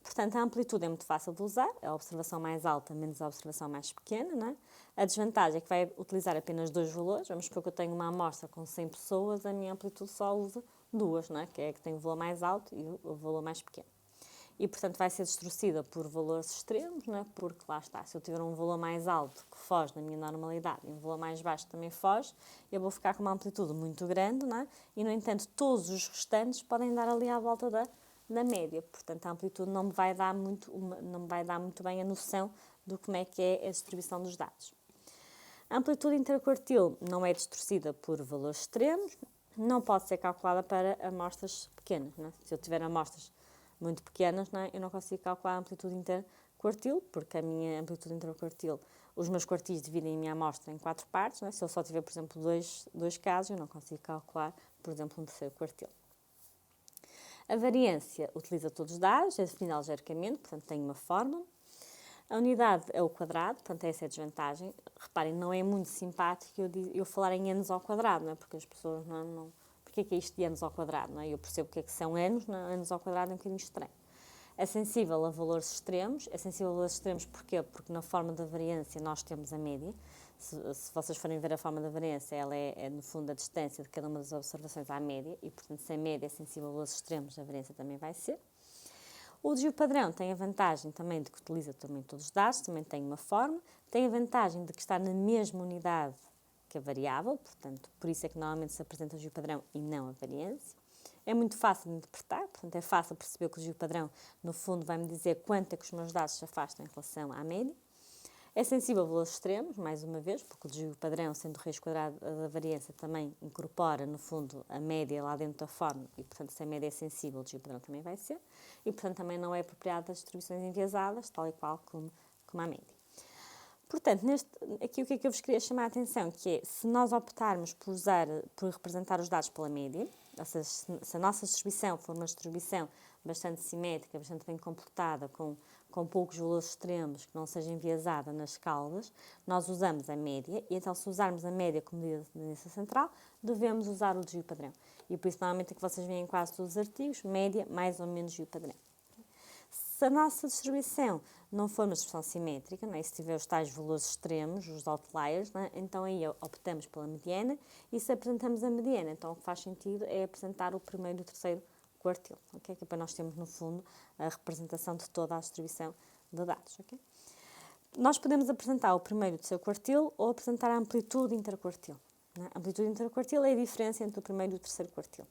Speaker 2: Portanto, a amplitude é muito fácil de usar, a observação mais alta menos a observação mais pequena, não é? A desvantagem é que vai utilizar apenas dois valores. Vamos supor que eu tenho uma amostra com 100 pessoas, a minha amplitude só usa duas, não é? Que é a que tem o valor mais alto e o valor mais pequeno. E, portanto, vai ser distorcida por valores extremos, não é? Porque lá está, se eu tiver um valor mais alto que foge da minha normalidade e um valor mais baixo que também foge, eu vou ficar com uma amplitude muito grande, não é? E, no entanto, todos os restantes podem dar ali à volta da na média. Portanto, a amplitude não me vai dar muito bem a noção do como é que é a distribuição dos dados. A amplitude interquartil não é distorcida por valores extremos, não pode ser calculada para amostras pequenas. Não é? Se eu tiver amostras muito pequenas, não é? Eu não consigo calcular a amplitude interquartil, porque a minha amplitude interquartil, os meus quartis dividem a minha amostra em 4 partes. Não é? Se eu só tiver, por exemplo, dois casos, eu não consigo calcular, por exemplo, um terceiro quartil. A variância utiliza todos os dados, é definida algebricamente, portanto tem uma fórmula. A unidade é o quadrado, portanto essa é a desvantagem. Reparem, não é muito simpático eu falar em anos ao quadrado, não é? Porque as pessoas não... Porque é isto de anos ao quadrado, não é? Eu percebo o que são anos, não é? Anos ao quadrado é um bocadinho estranho. É sensível a valores extremos. É sensível a valores extremos porquê? Porque na forma da variância nós temos a média. Se vocês forem ver a forma da variância, ela é no fundo a distância de cada uma das observações à média e, portanto, se a média é sensível a valores extremos, a variância também vai ser. O desvio padrão tem a vantagem também de que utiliza também todos os dados, também tem uma forma, tem a vantagem de que está na mesma unidade que a variável, portanto, por isso é que normalmente se apresenta o desvio padrão e não a variância. É muito fácil de interpretar, portanto, é fácil perceber que o desvio padrão, no fundo, vai-me dizer quanto é que os meus dados se afastam em relação à média. É sensível a valores extremos, mais uma vez, porque o desvio padrão, sendo raiz quadrada da variância, também incorpora, no fundo, a média lá dentro da forma e, portanto, se a média é sensível, o desvio padrão também vai ser. E, portanto, também não é apropriado das distribuições enviesadas, tal e qual como a média. Portanto, aqui o que é que eu vos queria chamar a atenção, que é, se nós optarmos por representar os dados pela média, ou seja, se a nossa distribuição for uma distribuição bastante simétrica, bastante bem completada, com poucos valores extremos, que não seja enviesada nas caudas, nós usamos a média, e então se usarmos a média como medida de tendência central, devemos usar o desvio padrão. E por isso, normalmente, é que vocês veem em quase todos os artigos, média mais ou menos desvio padrão. Se a nossa distribuição não for uma distribuição simétrica, não é? Se tiver os tais valores extremos, os outliers, não é? Então aí optamos pela mediana, e se apresentamos a mediana, então o que faz sentido é apresentar o primeiro e o terceiro quartil, okay? Que é para nós termos, no fundo, a representação de toda a distribuição de dados. Okay? Nós podemos apresentar o primeiro e o terceiro quartil ou apresentar a amplitude interquartil. Não é? A amplitude interquartil é a diferença entre o primeiro e o terceiro quartil.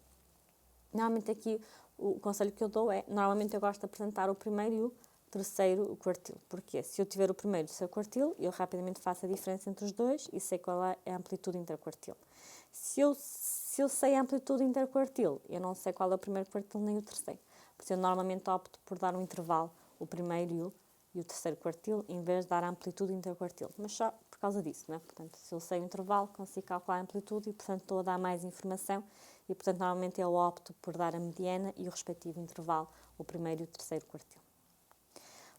Speaker 2: Normalmente aqui o conselho que eu dou é, normalmente eu gosto de apresentar o primeiro e o terceiro quartil. Porquê? Se eu tiver o primeiro e o terceiro quartil, eu rapidamente faço a diferença entre os dois e sei qual é a amplitude interquartil. Se eu sei a amplitude interquartil, eu não sei qual é o primeiro quartil nem o terceiro. Por isso eu normalmente opto por dar um intervalo, o primeiro e o terceiro quartil, em vez de dar a amplitude interquartil. Mas só por causa disso, não é? Portanto, se eu sei o intervalo, consigo calcular a amplitude e, portanto, estou a dar mais informação e, portanto, normalmente eu opto por dar a mediana e o respectivo intervalo, o primeiro e o terceiro quartil.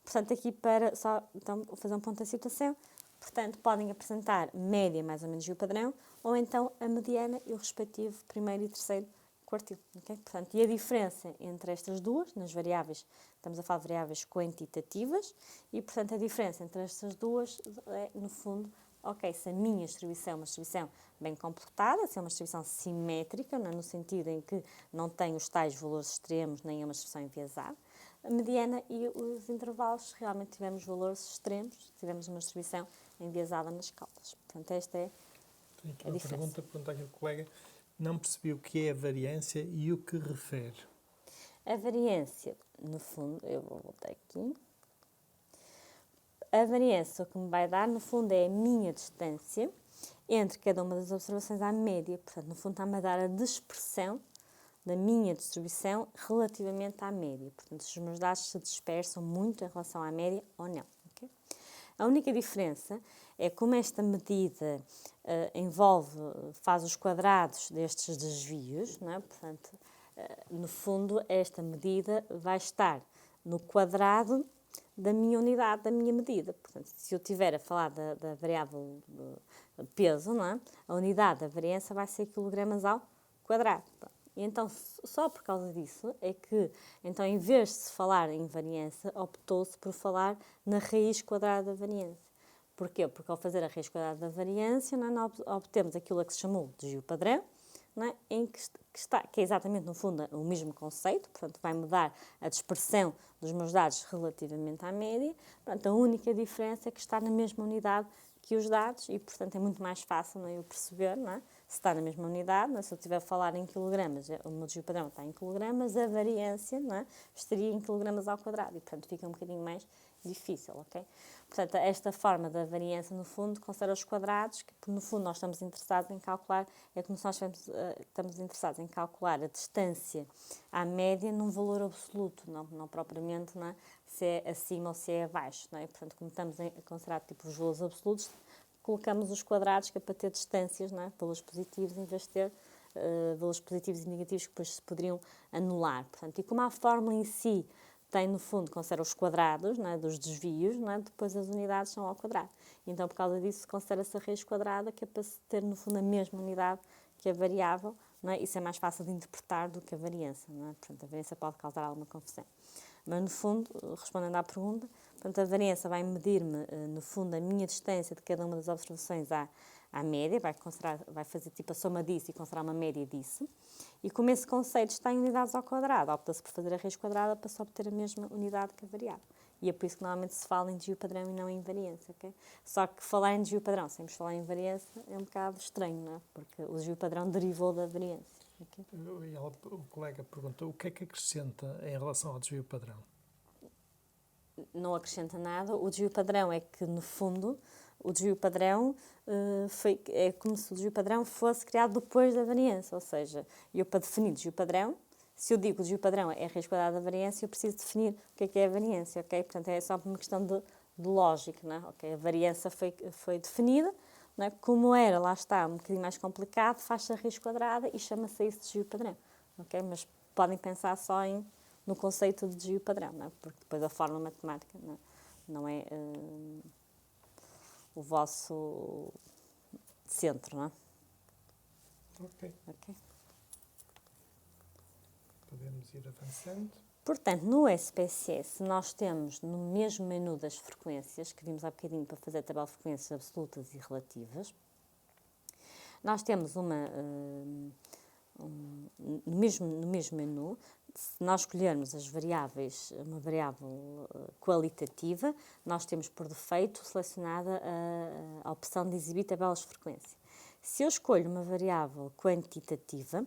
Speaker 2: Portanto, aqui para só então, fazer um ponto de situação, portanto, podem apresentar média mais ou menos desvio padrão ou então a mediana e o respectivo primeiro e terceiro quartil. Okay? Portanto, e a diferença entre estas duas, nas variáveis, estamos a falar de variáveis quantitativas, e, portanto, a diferença entre estas duas é, no fundo, ok, se a minha distribuição é uma distribuição bem completada, se é uma distribuição simétrica, não é? No sentido em que não tem os tais valores extremos, nem é uma distribuição enviesada, a mediana e os intervalos, se realmente tivermos valores extremos, tivemos uma distribuição enviesada nas caudas. Portanto, esta é a diferença.
Speaker 1: Pergunta aqui o colega, não percebi o que é a variância e o que refere.
Speaker 2: A variância, no fundo, eu vou voltar aqui. A variância, o que me vai dar, no fundo, é a minha distância entre cada uma das observações à média. Portanto, no fundo, está-me a dar a dispersão da minha distribuição relativamente à média. Portanto, se os meus dados se dispersam muito em relação à média ou não. Okay? A única diferença é como esta medida faz os quadrados destes desvios, não é? Portanto, no fundo, esta medida vai estar no quadrado da minha unidade, da minha medida. Portanto, se eu estiver a falar da variável peso, não é? A unidade da variância vai ser quilogramas ao quadrado. E então, só por causa disso, é que, então, em vez de se falar em variância, optou-se por falar na raiz quadrada da variância. Porquê? Porque ao fazer a raiz quadrada da variância, não é? Nós obtemos aquilo a que se chamou de desvio padrão, não é? Que é exatamente, no fundo, o mesmo conceito, portanto, vai mudar a dispersão dos meus dados relativamente à média. Portanto, a única diferença é que está na mesma unidade que os dados e, portanto, é muito mais fácil, não é, eu perceber, não é? se está na mesma unidade, não é? Se eu estiver a falar em quilogramas, o meu desvio padrão está em quilogramas, a variância, não é? Estaria em quilogramas ao quadrado e, portanto, fica um bocadinho mais difícil, ok? Portanto, esta forma da variância, no fundo, considera os quadrados, que no fundo nós estamos interessados em calcular, é como se nós estamos interessados em calcular a distância à média num valor absoluto, não propriamente, não é? Se é acima ou se é abaixo, não é? Portanto, como estamos a considerar tipo os valores absolutos, colocamos os quadrados que é para ter distâncias, não é? Valores positivos, em vez de ter valores positivos e negativos que depois se poderiam anular. Portanto, e como a fórmula em si tem, no fundo, considera os quadrados, não é? Dos desvios, não é? Depois as unidades são ao quadrado. Então, por causa disso, considera-se a raiz quadrada, que é para se ter, no fundo, a mesma unidade que a variável, não é? Isso é mais fácil de interpretar do que a variância, não é? Portanto, a variância pode causar alguma confusão. Mas, no fundo, respondendo à pergunta, portanto, a variância vai medir-me, no fundo, a minha distância de cada uma das observações à média, vai fazer tipo a soma disso e considerar uma média disso. E como esse conceito está em unidades ao quadrado, opta-se por fazer a raiz quadrada para se obter a mesma unidade que a variável. E é por isso que normalmente se fala em desvio padrão e não em variância, ok? Só que falar em desvio padrão sem nos falar em variância é um bocado estranho, não é? Porque o desvio padrão derivou da variância. Okay?
Speaker 1: O colega perguntou o que é que acrescenta em relação ao desvio padrão?
Speaker 2: Não acrescenta nada. O desvio padrão é que, no fundo, o desvio padrão é como se o desvio padrão fosse criado depois da variância. Ou seja, eu para definir desvio padrão, se eu digo que o desvio padrão é a raiz quadrada da variância, eu preciso definir o que é a variância, ok? Portanto, é só uma questão de lógica, não é? Okay? A variância foi definida, não é? Como era, lá está, um bocadinho mais complicado, faz-se a raiz quadrada e chama-se isso de desvio padrão, ok? Mas podem pensar só no conceito de desvio padrão, não é? Porque depois a forma matemática não é o vosso centro, não é?
Speaker 1: Ok.
Speaker 2: Ok.
Speaker 1: Podemos ir avançando.
Speaker 2: Portanto, no SPSS, nós temos no mesmo menu das frequências, que vimos há bocadinho para fazer a tabela de frequências absolutas e relativas, nós temos no mesmo menu, se nós escolhermos as variáveis, uma variável qualitativa, nós temos por defeito selecionada a opção de exibir tabelas de frequência. Se eu escolho uma variável quantitativa,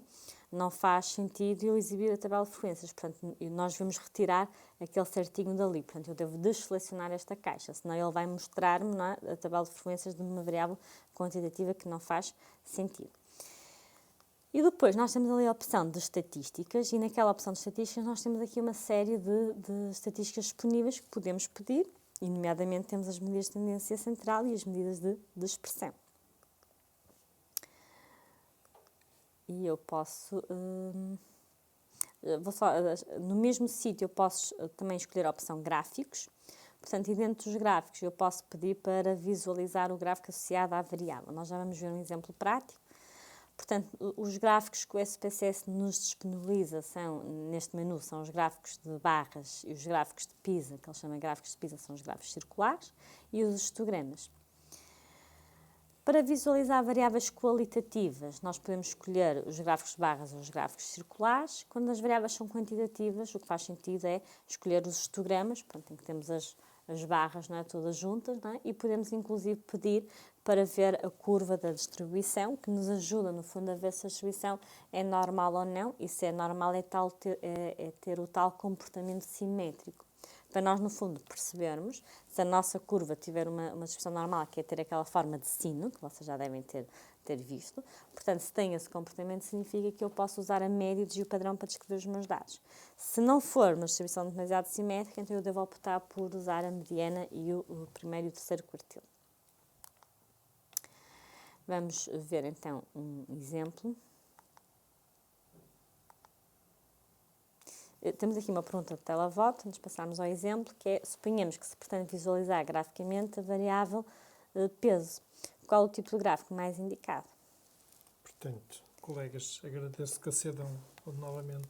Speaker 2: não faz sentido eu exibir a tabela de frequências, portanto, nós devemos retirar aquele certinho dali, portanto, eu devo desselecionar esta caixa, senão ele vai mostrar-me a tabela de frequências de uma variável quantitativa que não faz sentido. E depois nós temos ali a opção de estatísticas e naquela opção de estatísticas nós temos aqui uma série de estatísticas disponíveis que podemos pedir, e nomeadamente temos as medidas de tendência central e as medidas de expressão. E eu posso, no mesmo sítio eu posso também escolher a opção gráficos, portanto, e dentro dos gráficos eu posso pedir para visualizar o gráfico associado à variável. Nós já vamos ver um exemplo prático. Portanto, os gráficos que o SPSS nos disponibiliza neste menu são os gráficos de barras e os gráficos de PISA, que ele chama de gráficos de PISA, são os gráficos circulares, e os histogramas. Para visualizar variáveis qualitativas, nós podemos escolher os gráficos de barras ou os gráficos circulares. Quando as variáveis são quantitativas, o que faz sentido é escolher os histogramas, portanto, em que temos as barras, não é, todas juntas, não é? E podemos inclusive pedir para ver a curva da distribuição, que nos ajuda, no fundo, a ver se a distribuição é normal ou não, e se é normal é ter o tal comportamento simétrico. Para nós, no fundo, percebermos se a nossa curva tiver uma distribuição normal, que é ter aquela forma de sino, que vocês já devem ter visto. Portanto, se tem esse comportamento, significa que eu posso usar a média e o desvio padrão para descrever os meus dados. Se não for uma distribuição demasiado simétrica, então eu devo optar por usar a mediana e o primeiro e o terceiro quartil. Vamos ver, então, um exemplo. Temos aqui uma pergunta de televoto, antes de passarmos ao exemplo, que é, suponhamos que se pretende visualizar graficamente a variável peso. Qual o tipo de gráfico mais indicado?
Speaker 1: Portanto, colegas, agradeço que acedam novamente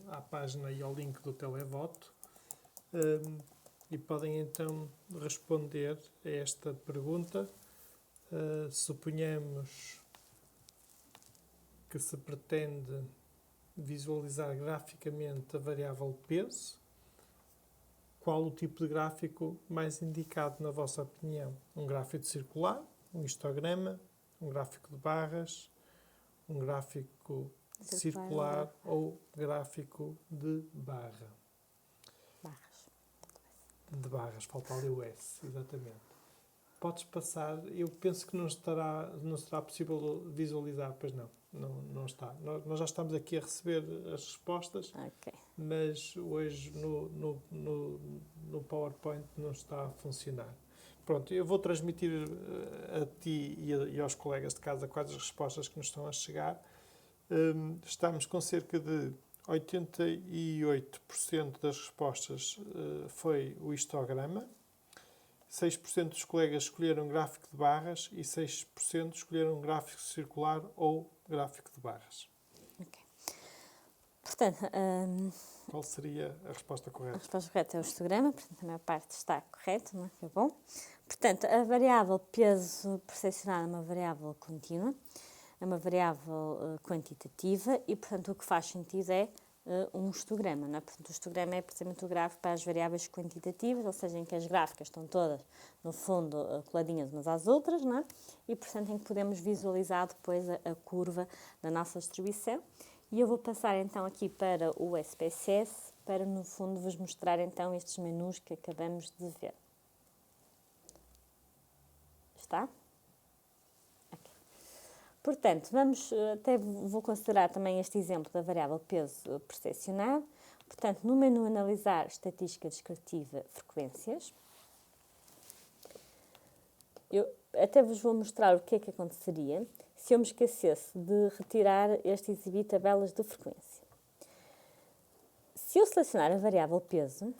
Speaker 1: à página e ao link do televoto e podem então responder a esta pergunta. Suponhamos que se pretende visualizar graficamente a variável peso. Qual o tipo de gráfico mais indicado na vossa opinião? Um gráfico circular, um histograma, um gráfico de barras, um gráfico
Speaker 2: Circular
Speaker 1: circular ou gráfico de barra.
Speaker 2: Barras.
Speaker 1: De barras, falta ali o S, exatamente. Podes passar, eu penso que não será possível visualizar, pois não está. Nós já estamos aqui a receber as respostas,
Speaker 2: Ok.
Speaker 1: mas hoje no PowerPoint não está a funcionar. Pronto, eu vou transmitir a ti e aos colegas de casa quais as respostas que nos estão a chegar. Estamos com cerca de 88% das respostas foi o histograma, 6% dos colegas escolheram gráfico de barras e 6% escolheram gráfico circular ou gráfico de barras.
Speaker 2: Ok. Portanto,
Speaker 1: Qual seria a resposta
Speaker 2: a
Speaker 1: correta?
Speaker 2: resposta correta é o histograma, portanto, a maior parte está correta, não é? Que é bom. Portanto, a variável peso percepcionado é uma variável contínua, é uma variável quantitativa e, portanto, o que faz sentido é um histograma, não é? Portanto, o histograma é precisamente o gráfico para as variáveis quantitativas, ou seja, em que as gráficas estão todas, no fundo, coladinhas umas às outras, não é? E, portanto, em que podemos visualizar depois a curva da nossa distribuição. E eu vou passar, então, aqui para o SPSS, para, no fundo, vos mostrar, então, estes menus que acabamos de ver. Está? Ok. Portanto, até vou considerar também este exemplo da variável peso percepcionado. Portanto, no menu analisar estatística descritiva frequências, eu até vos vou mostrar o que é que aconteceria se eu me esquecesse de retirar este exibir tabelas de frequência. Se eu selecionar a variável peso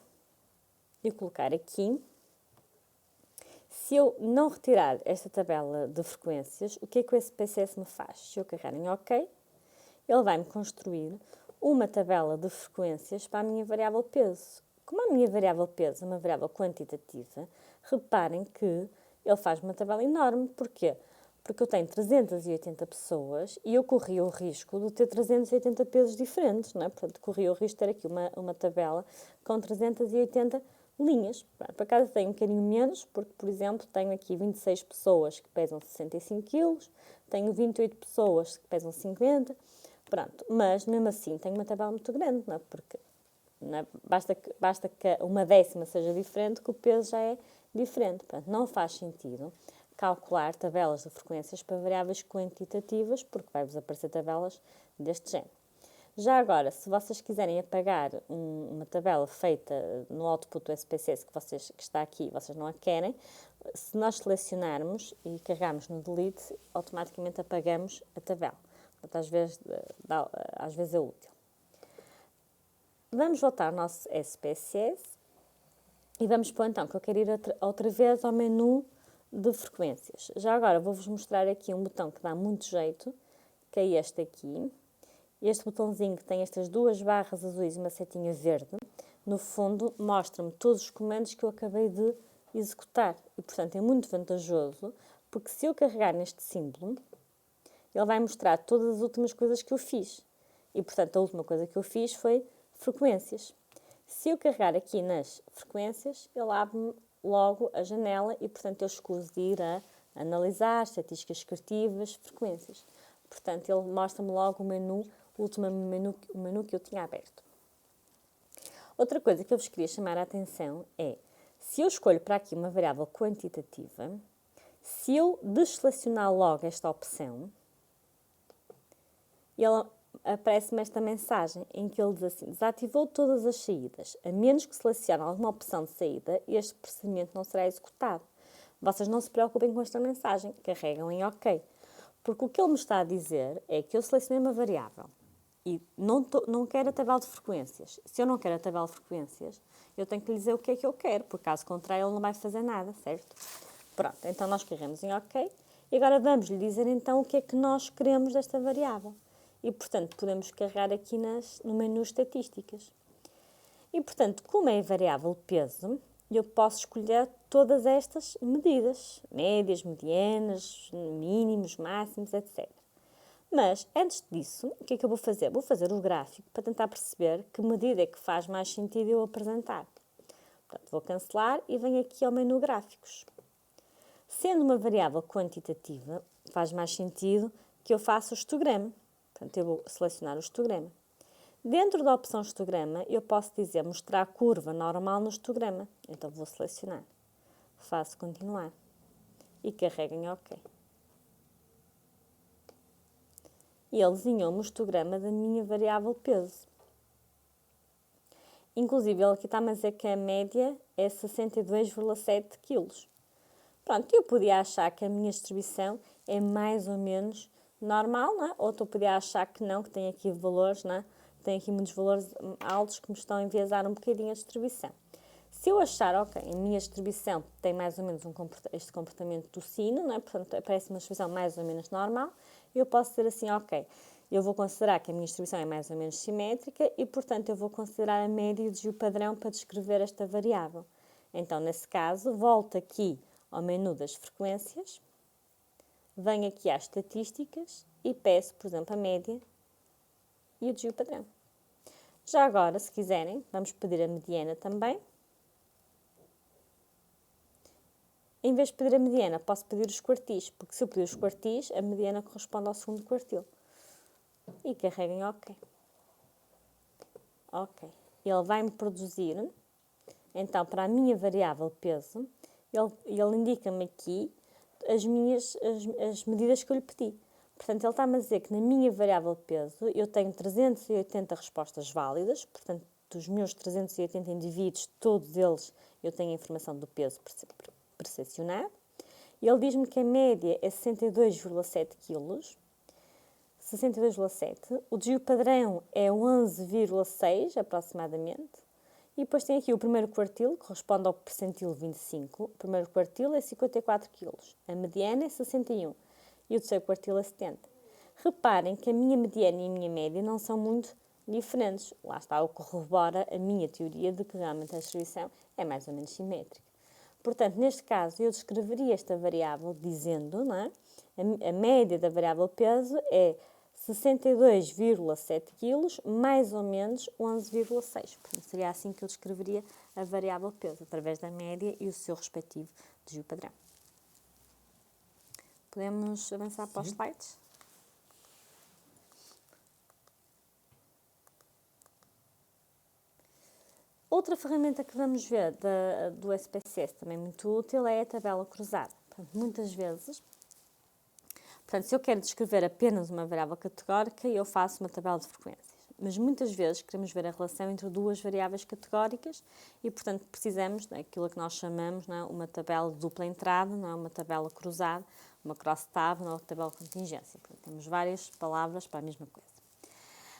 Speaker 2: e colocar aqui, se eu não retirar esta tabela de frequências, o que é que o SPSS me faz? Se eu carregar em OK, ele vai-me construir uma tabela de frequências para a minha variável peso. Como a minha variável peso é uma variável quantitativa, reparem que ele faz uma tabela enorme. Porquê? Porque eu tenho 380 pessoas e eu corri o risco de ter 380 pesos diferentes, não é? Portanto, corri o risco de ter aqui uma tabela com 380 linhas. Por acaso tenho um bocadinho menos, porque, por exemplo, tenho aqui 26 pessoas que pesam 65 kg, tenho 28 pessoas que pesam 50, pronto. Mas, mesmo assim, tenho uma tabela muito grande, não é? Porque não é? Basta que uma décima seja diferente, que o peso já é diferente. Portanto, não faz sentido calcular tabelas de frequências para variáveis quantitativas, porque vai-vos aparecer tabelas deste género. Já agora, se vocês quiserem apagar uma tabela feita no output do SPSS que está aqui, vocês não a querem, se nós selecionarmos e carregarmos no delete, automaticamente apagamos a tabela. Portanto, às vezes é útil. Vamos voltar ao nosso SPSS e vamos pôr então que eu quero ir outra vez ao menu de frequências. Já agora vou-vos mostrar aqui um botão que dá muito jeito, que é este aqui. Este botãozinho que tem estas duas barras azuis e uma setinha verde, no fundo mostra-me todos os comandos que eu acabei de executar. E, portanto, é muito vantajoso, porque se eu carregar neste símbolo, ele vai mostrar todas as últimas coisas que eu fiz. E, portanto, a última coisa que eu fiz foi frequências. Se eu carregar aqui nas frequências, ele abre-me logo a janela e, portanto, eu escuso de ir a analisar estatísticas descritivas, frequências. Portanto, ele mostra-me logo o último menu que eu tinha aberto. Outra coisa que eu vos queria chamar a atenção é, se eu escolho para aqui uma variável quantitativa, se eu desselecionar logo esta opção, ele aparece-me esta mensagem em que ele diz assim: desativou todas as saídas, a menos que selecione alguma opção de saída, este procedimento não será executado. Vocês não se preocupem com esta mensagem, carregam em OK. Porque o que ele me está a dizer é que eu selecionei uma variável e não quero a tabela de frequências. Se eu não quero a tabela de frequências, eu tenho que lhe dizer o que é que eu quero, porque caso contrário ele não vai fazer nada, certo? Pronto, então nós carregamos em OK e agora vamos lhe dizer então o que é que nós queremos desta variável. E, portanto, podemos carregar aqui no menu estatísticas. E, portanto, como é a variável peso, eu posso escolher todas estas medidas, médias, medianas, mínimos, máximos, etc. Mas, antes disso, o que é que eu vou fazer? Vou fazer o gráfico para tentar perceber que medida é que faz mais sentido eu apresentar. Portanto, vou cancelar e venho aqui ao menu gráficos. Sendo uma variável quantitativa, faz mais sentido que eu faça o histograma. Portanto, eu vou selecionar o histograma. Dentro da opção histograma, eu posso dizer mostrar curva normal no histograma. Então, vou selecionar. Faço continuar. E carrego em OK. E ele desenhou-me o histograma da minha variável peso. Inclusive, ele aqui está a dizer que a média é 62,7 kg. Pronto, eu podia achar que a minha distribuição é mais ou menos normal, não é? Ou eu podia achar que não, que tem aqui valores, não é? Tem aqui muitos valores altos que me estão a enviesar um bocadinho a distribuição. Se eu achar, ok, a minha distribuição tem mais ou menos este comportamento do sino, não é? Portanto, parece uma distribuição mais ou menos normal, eu posso dizer assim, ok, eu vou considerar que a minha distribuição é mais ou menos simétrica e, portanto, eu vou considerar a média e o desvio padrão para descrever esta variável. Então, nesse caso, volto aqui ao menu das frequências, venho aqui às estatísticas e peço, por exemplo, a média e o desvio padrão. Já agora, se quiserem, vamos pedir a mediana também. Em vez de pedir a mediana, posso pedir os quartis, porque se eu pedir os quartis, a mediana corresponde ao segundo quartil. E carrego em OK. OK. Ele vai-me produzir, então, para a minha variável peso, ele indica-me aqui as medidas que eu lhe pedi. Portanto, ele está-me a dizer que na minha variável peso eu tenho 380 respostas válidas, portanto, dos meus 380 indivíduos, todos eles eu tenho a informação do peso percepcionado. E ele diz-me que a média é 62,7 kg, 62,7. O desvio padrão é 11,6 aproximadamente. E depois tem aqui o primeiro quartil, que corresponde ao percentil 25. O primeiro quartil é 54 kg. A mediana é 61 e o terceiro quartil é 70. Reparem que a minha mediana e a minha média não são muito diferentes. Lá está, o que corrobora a minha teoria de que realmente a distribuição é mais ou menos simétrica. Portanto, neste caso, eu descreveria esta variável dizendo, não é? A média da variável peso é 62,7 kg, mais ou menos 11,6. Portanto, seria assim que eu descreveria a variável peso, através da média e o seu respectivo desvio padrão. Podemos avançar para os slides? Outra ferramenta que vamos ver do SPSS, também muito útil, é a tabela cruzada. Portanto, muitas vezes, se eu quero descrever apenas uma variável categórica, eu faço uma tabela de frequências. Mas muitas vezes queremos ver a relação entre duas variáveis categóricas e, portanto, precisamos daquilo que nós chamamos, não é, uma tabela de dupla entrada, não é, uma tabela cruzada, uma cross-tab, não é, uma tabela de contingência. Portanto, temos várias palavras para a mesma coisa.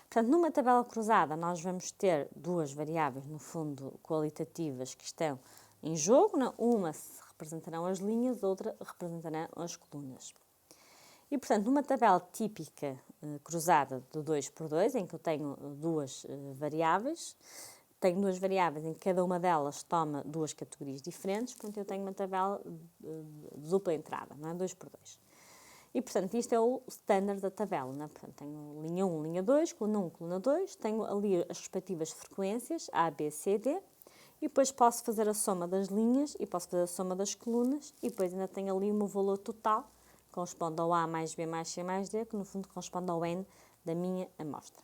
Speaker 2: Portanto, numa tabela cruzada, nós vamos ter duas variáveis, no fundo, qualitativas que estão em jogo. Não? Uma representarão as linhas, outra representarão as colunas. E, portanto, numa tabela típica cruzada de 2 por 2, em que eu tenho duas variáveis, tenho duas variáveis em que cada uma delas toma duas categorias diferentes, portanto, eu tenho uma tabela de dupla entrada, não é? 2 por 2. E, portanto, isto é o standard da tabela, não é? Portanto, tenho linha 1, linha 2, coluna 1, coluna 2, tenho ali as respectivas frequências, A, B, C, D, e depois posso fazer a soma das linhas e posso fazer a soma das colunas, e depois ainda tenho ali o meu valor total, que corresponde ao A mais B mais C mais D, que no fundo corresponde ao N da minha amostra.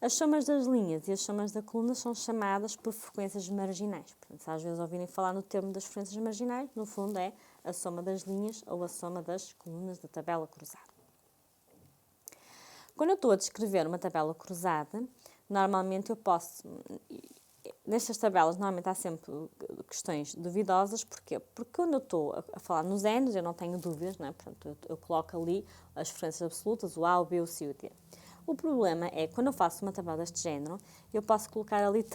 Speaker 2: As somas das linhas e as somas da coluna são chamadas por frequências marginais. Portanto, se às vezes ouvirem falar no termo das frequências marginais, no fundo é a soma das linhas ou a soma das colunas da tabela cruzada. Quando eu estou a descrever uma tabela cruzada, normalmente eu posso... Nestas tabelas, normalmente há sempre questões duvidosas. Porquê? Porque quando eu estou a falar nos N's, eu não tenho dúvidas, não é? Portanto, eu coloco ali as frequências absolutas, o A, o B, o C e o D. O problema é que quando eu faço uma tabela deste género, eu posso colocar ali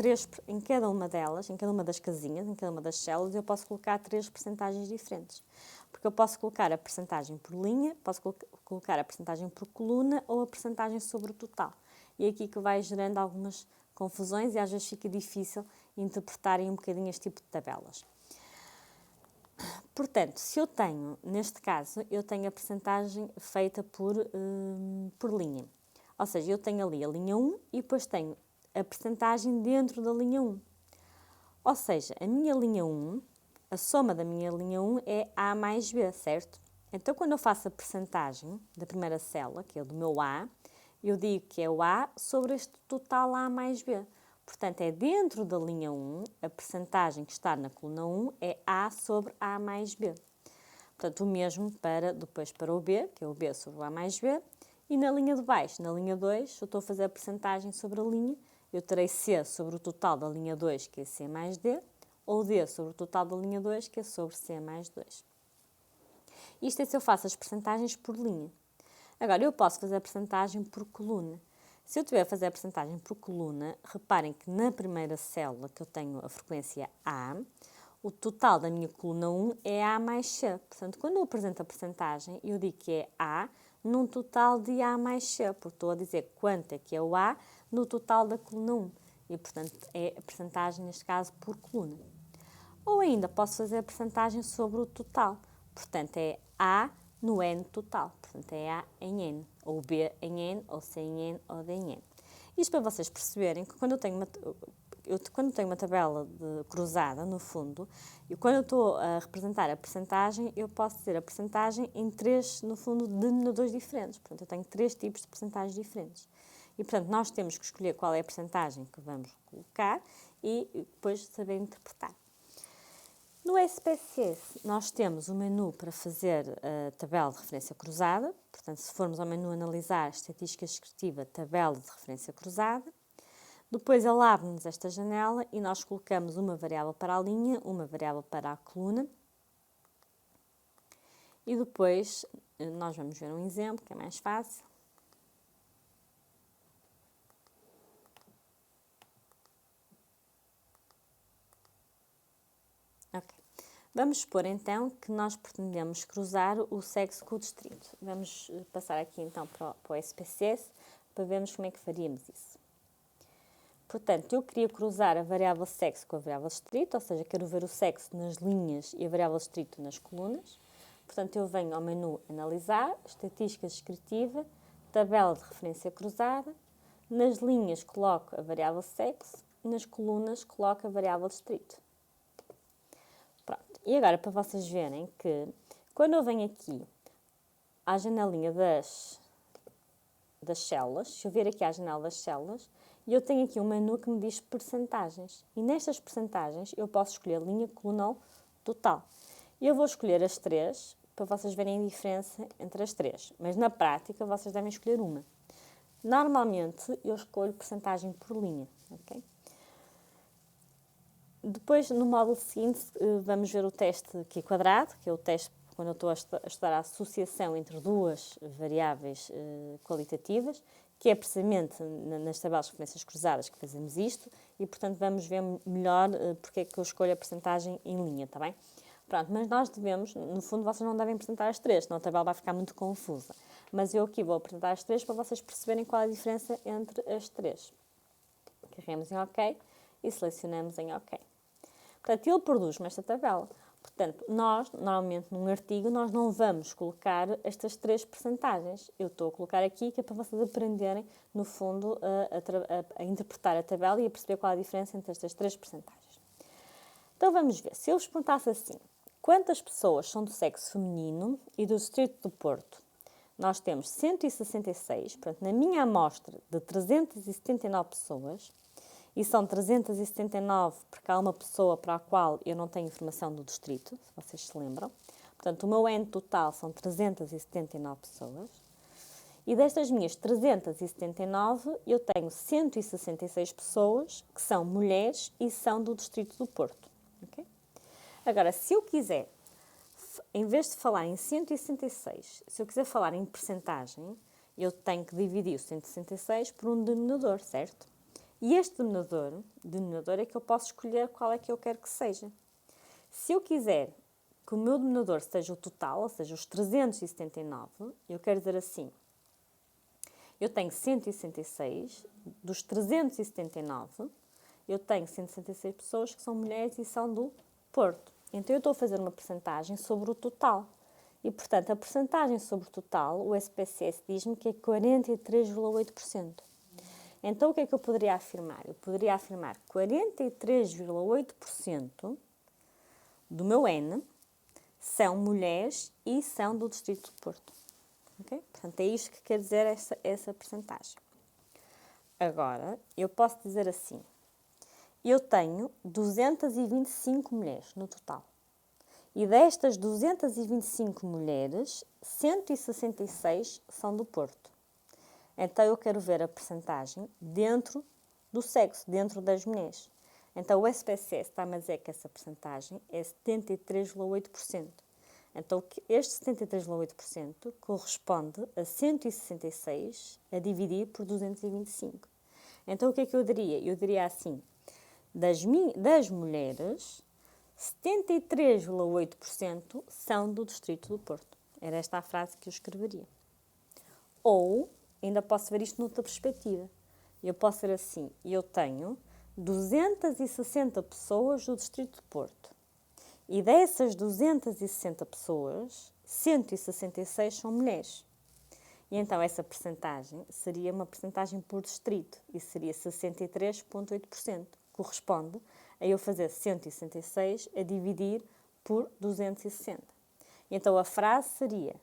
Speaker 2: em cada uma delas, em cada uma das casinhas, em cada uma das células, eu posso colocar 3 percentagens diferentes. Porque eu posso colocar a percentagem por linha, posso colocar a percentagem por coluna ou a percentagem sobre o total. E é aqui que vai gerando algumas confusões e às vezes fica difícil interpretarem um bocadinho este tipo de tabelas. Portanto, se eu tenho, neste caso, eu tenho a percentagem feita por linha. Ou seja, eu tenho ali a linha 1 e depois tenho a percentagem dentro da linha 1. Ou seja, a minha linha 1, a soma da minha linha 1 é A mais B, certo? Então, quando eu faço a percentagem da primeira célula, que é do meu A, eu digo que é o A sobre este total A mais B. Portanto, é dentro da linha 1, a percentagem que está na coluna 1 é A sobre A mais B. Portanto, o mesmo depois para o B, que é o B sobre o A mais B. E na linha de baixo, na linha 2, eu estou a fazer a percentagem sobre a linha, eu terei C sobre o total da linha 2, que é C mais D, ou D sobre o total da linha 2, que é sobre C mais 2. Isto é se eu faço as percentagens por linha. Agora, eu posso fazer a percentagem por coluna. Se eu tiver a fazer a percentagem por coluna, reparem que na primeira célula que eu tenho a frequência A, o total da minha coluna 1 é A mais C. Portanto, quando eu apresento a percentagem, eu digo que é A num total de A mais C, porque estou a dizer quanto é que é o A no total da coluna 1. E, portanto, é a percentagem, neste caso, por coluna. Ou ainda posso fazer a percentagem sobre o total. Portanto, é A no N total. Portanto, é A em N, ou B em N, ou C em N, ou D em N. Isto para vocês perceberem que quando eu tenho uma tabela cruzada, no fundo, e quando eu estou a representar a percentagem, eu posso ter a percentagem em 3, no fundo, denominadores diferentes. Portanto, eu tenho 3 tipos de percentagens diferentes. E, portanto, nós temos que escolher qual é a percentagem que vamos colocar e depois saber interpretar. No SPSS, nós temos o menu para fazer a tabela de referência cruzada. Portanto, se formos ao menu analisar estatística descritiva, tabela de referência cruzada. Depois ele abre-nos esta janela e nós colocamos uma variável para a linha, uma variável para a coluna. E depois nós vamos ver um exemplo que é mais fácil. Ok. Vamos supor então que nós pretendemos cruzar o sexo com o distrito. Vamos passar aqui então para o SPSS para vermos como é que faríamos isso. Portanto, eu queria cruzar a variável sexo com a variável distrito, ou seja, quero ver o sexo nas linhas e a variável distrito nas colunas. Portanto, eu venho ao menu Analisar, Estatística Descritiva, Tabela de Referência Cruzada. Nas linhas coloco a variável sexo, nas colunas coloco a variável distrito. Pronto. E agora, para vocês verem que, quando eu venho aqui à janelinha das células, se eu ver aqui à janela das células, eu tenho aqui um menu que me diz percentagens. E nestas percentagens eu posso escolher linha, coluna ou total. Eu vou escolher as 3 para vocês verem a diferença entre as 3. Mas na prática vocês devem escolher uma. Normalmente eu escolho percentagem por linha. Okay? Depois, no módulo seguinte, vamos ver o teste aqui quadrado, que é o teste quando eu estou a estudar a associação entre duas variáveis qualitativas, que é precisamente nas tabelas de referências cruzadas que fazemos isto, e, portanto, vamos ver melhor porque é que eu escolho a percentagem em linha, está bem? Pronto, mas nós devemos, no fundo, vocês não devem apresentar as 3, senão a tabela vai ficar muito confusa. Mas eu aqui vou apresentar as 3 para vocês perceberem qual é a diferença entre as 3. Carregamos em OK e selecionamos em OK. Portanto, ele produz-me esta tabela. Portanto, nós, normalmente, num artigo, nós não vamos colocar estas 3 percentagens. Eu estou a colocar aqui que é para vocês aprenderem, no fundo, a interpretar a tabela e a perceber qual é a diferença entre estas 3 percentagens. Então, vamos ver. Se eu vos perguntasse assim, quantas pessoas são do sexo feminino e do distrito do Porto? Nós temos 166, portanto, na minha amostra de 379 pessoas, e são 379 porque há uma pessoa para a qual eu não tenho informação do distrito, se vocês se lembram. Portanto, o meu N total são 379 pessoas. E destas minhas 379, eu tenho 166 pessoas que são mulheres e são do distrito do Porto. Okay? Agora, se eu quiser, em vez de falar em 166, se eu quiser falar em percentagem, eu tenho que dividir o 166 por um denominador, certo? E este denominador é que eu posso escolher qual é que eu quero que seja. Se eu quiser que o meu denominador seja o total, ou seja, os 379, eu quero dizer assim, eu tenho 166, dos 379, eu tenho 166 pessoas que são mulheres e são do Porto. Então, eu estou a fazer uma percentagem sobre o total. E, portanto, a percentagem sobre o total, o SPSS diz-me que é 43,8%. Então, o que é que eu poderia afirmar? Eu poderia afirmar que 43,8% do meu N são mulheres e são do distrito do Porto. Okay? Portanto, é isto que quer dizer essa percentagem. Agora, eu posso dizer assim, eu tenho 225 mulheres no total. E destas 225 mulheres, 166 são do Porto. Então, eu quero ver a percentagem dentro do sexo, dentro das mulheres. Então, o SPSS está-me a dizer que essa percentagem é 73,8%. Então, este 73,8% corresponde a 166 a dividir por 225. Então, o que é que eu diria? Eu diria assim, das mulheres, 73,8% são do Distrito do Porto. Era esta a frase que eu escreveria. Ou, ainda posso ver isto noutra perspectiva. Eu posso ser assim, eu tenho 260 pessoas do Distrito do Porto. E dessas 260 pessoas, 166 são mulheres. E então essa percentagem seria uma percentagem por distrito e seria 63,8%. Corresponde a eu fazer 166 a dividir por 260. E então a frase seria: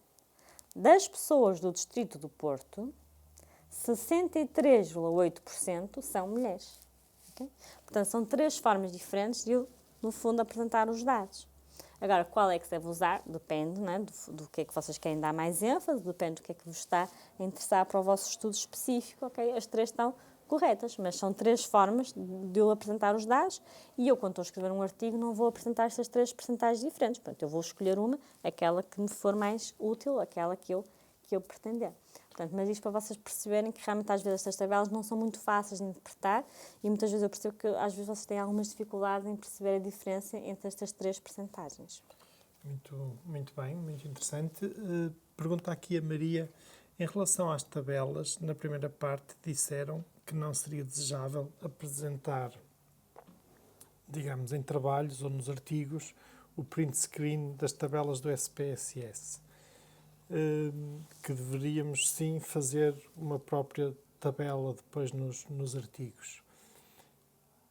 Speaker 2: das pessoas do Distrito do Porto, 63,8% são mulheres. Okay? Portanto, são 3 formas diferentes de eu, no fundo, apresentar os dados. Agora, qual é que se deve usar? Depende, né, do que é que vocês querem dar mais ênfase, depende do que é que vos está a interessar para o vosso estudo específico. Okay? As 3 estão corretas, mas são 3 formas de eu apresentar os dados e eu, quando estou a escrever um artigo, não vou apresentar estas 3 percentagens diferentes. Portanto, eu vou escolher uma, aquela que me for mais útil, aquela que eu pretender. Portanto, mas isto para vocês perceberem que realmente às vezes estas tabelas não são muito fáceis de interpretar e muitas vezes eu percebo que às vezes vocês têm algumas dificuldades em perceber a diferença entre estas 3 percentagens.
Speaker 1: Muito bem, muito interessante. Pergunta aqui a Maria, em relação às tabelas, na primeira parte disseram que não seria desejável apresentar, digamos, em trabalhos ou nos artigos, o print screen das tabelas do SPSS. Que deveríamos sim fazer uma própria tabela depois nos artigos.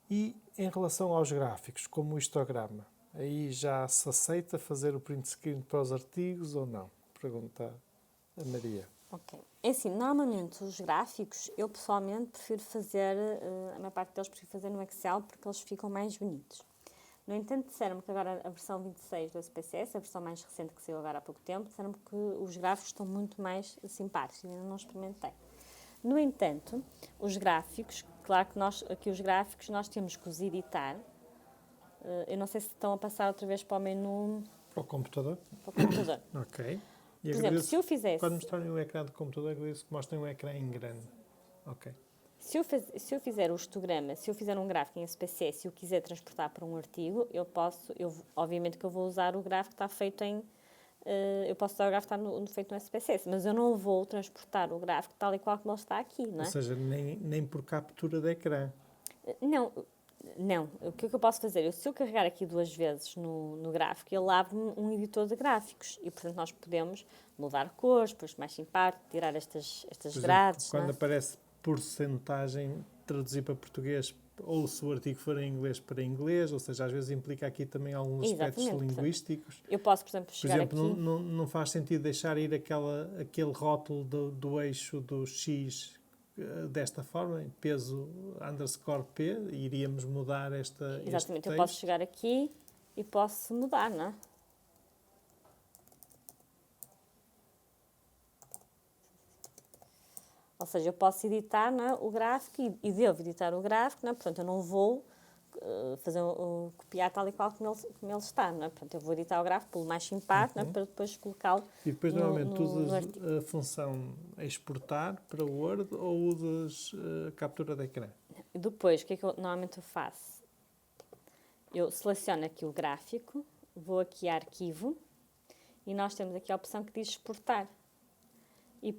Speaker 1: E em relação aos gráficos, como o histograma, aí já se aceita fazer o print screen para os artigos ou não? Pergunta a Maria.
Speaker 2: Ok. É assim, normalmente os gráficos, eu pessoalmente prefiro fazer, a maior parte deles prefiro fazer no Excel porque eles ficam mais bonitos. No entanto, disseram-me que agora a versão 26 do SPSS, a versão mais recente que saiu agora há pouco tempo, disseram-me que os gráficos estão muito mais simpáticos, ainda não experimentei. No entanto, os gráficos, claro que nós, aqui os gráficos, nós temos que os editar. Eu não sei se estão a passar outra vez para o menu...
Speaker 1: Para o computador?
Speaker 2: Para o computador.
Speaker 1: Ok. E
Speaker 2: por exemplo, se eu fizesse...
Speaker 1: Quando mostrarem o ecrã do computador, agradeço que mostrem um ecrã em grande. Ok.
Speaker 2: Se eu fizer o histograma, se eu fizer um gráfico em SPSS e eu quiser transportar para um artigo, obviamente que eu vou usar o gráfico que está feito em... eu posso usar o gráfico que está feito no SPSS, mas eu não vou transportar o gráfico tal e qual como ele está aqui, não é?
Speaker 1: Ou seja, nem por captura de ecrã.
Speaker 2: Não. O que é que eu posso fazer? Se eu carregar aqui 2 vezes no gráfico, ele abre um editor de gráficos e, portanto, nós podemos mudar cores, depois mais simpático, tirar estas grades.
Speaker 1: Quando aparece porcentagem, traduzir para português, ou se o artigo for em inglês, para inglês, ou seja, às vezes implica aqui também alguns aspectos linguísticos.
Speaker 2: Portanto, eu posso, por exemplo, chegar aqui...
Speaker 1: Por exemplo, não faz sentido deixar ir aquele rótulo do eixo do X desta forma, em peso _P, e iríamos mudar
Speaker 2: Exatamente, eu posso chegar aqui e posso mudar, não é? Ou seja, eu posso editar, não é, o gráfico e devo editar o gráfico, não é? Portanto, eu não vou copiar tal e qual como ele está, não é? Portanto, eu vou editar o gráfico pelo mais simpático, não é? Para depois colocá-lo.
Speaker 1: E depois, normalmente, usas a função exportar para o Word ou usas captura de ecrã?
Speaker 2: Depois, o que é que eu normalmente faço? Eu seleciono aqui o gráfico, vou aqui a arquivo e nós temos aqui a opção que diz exportar. E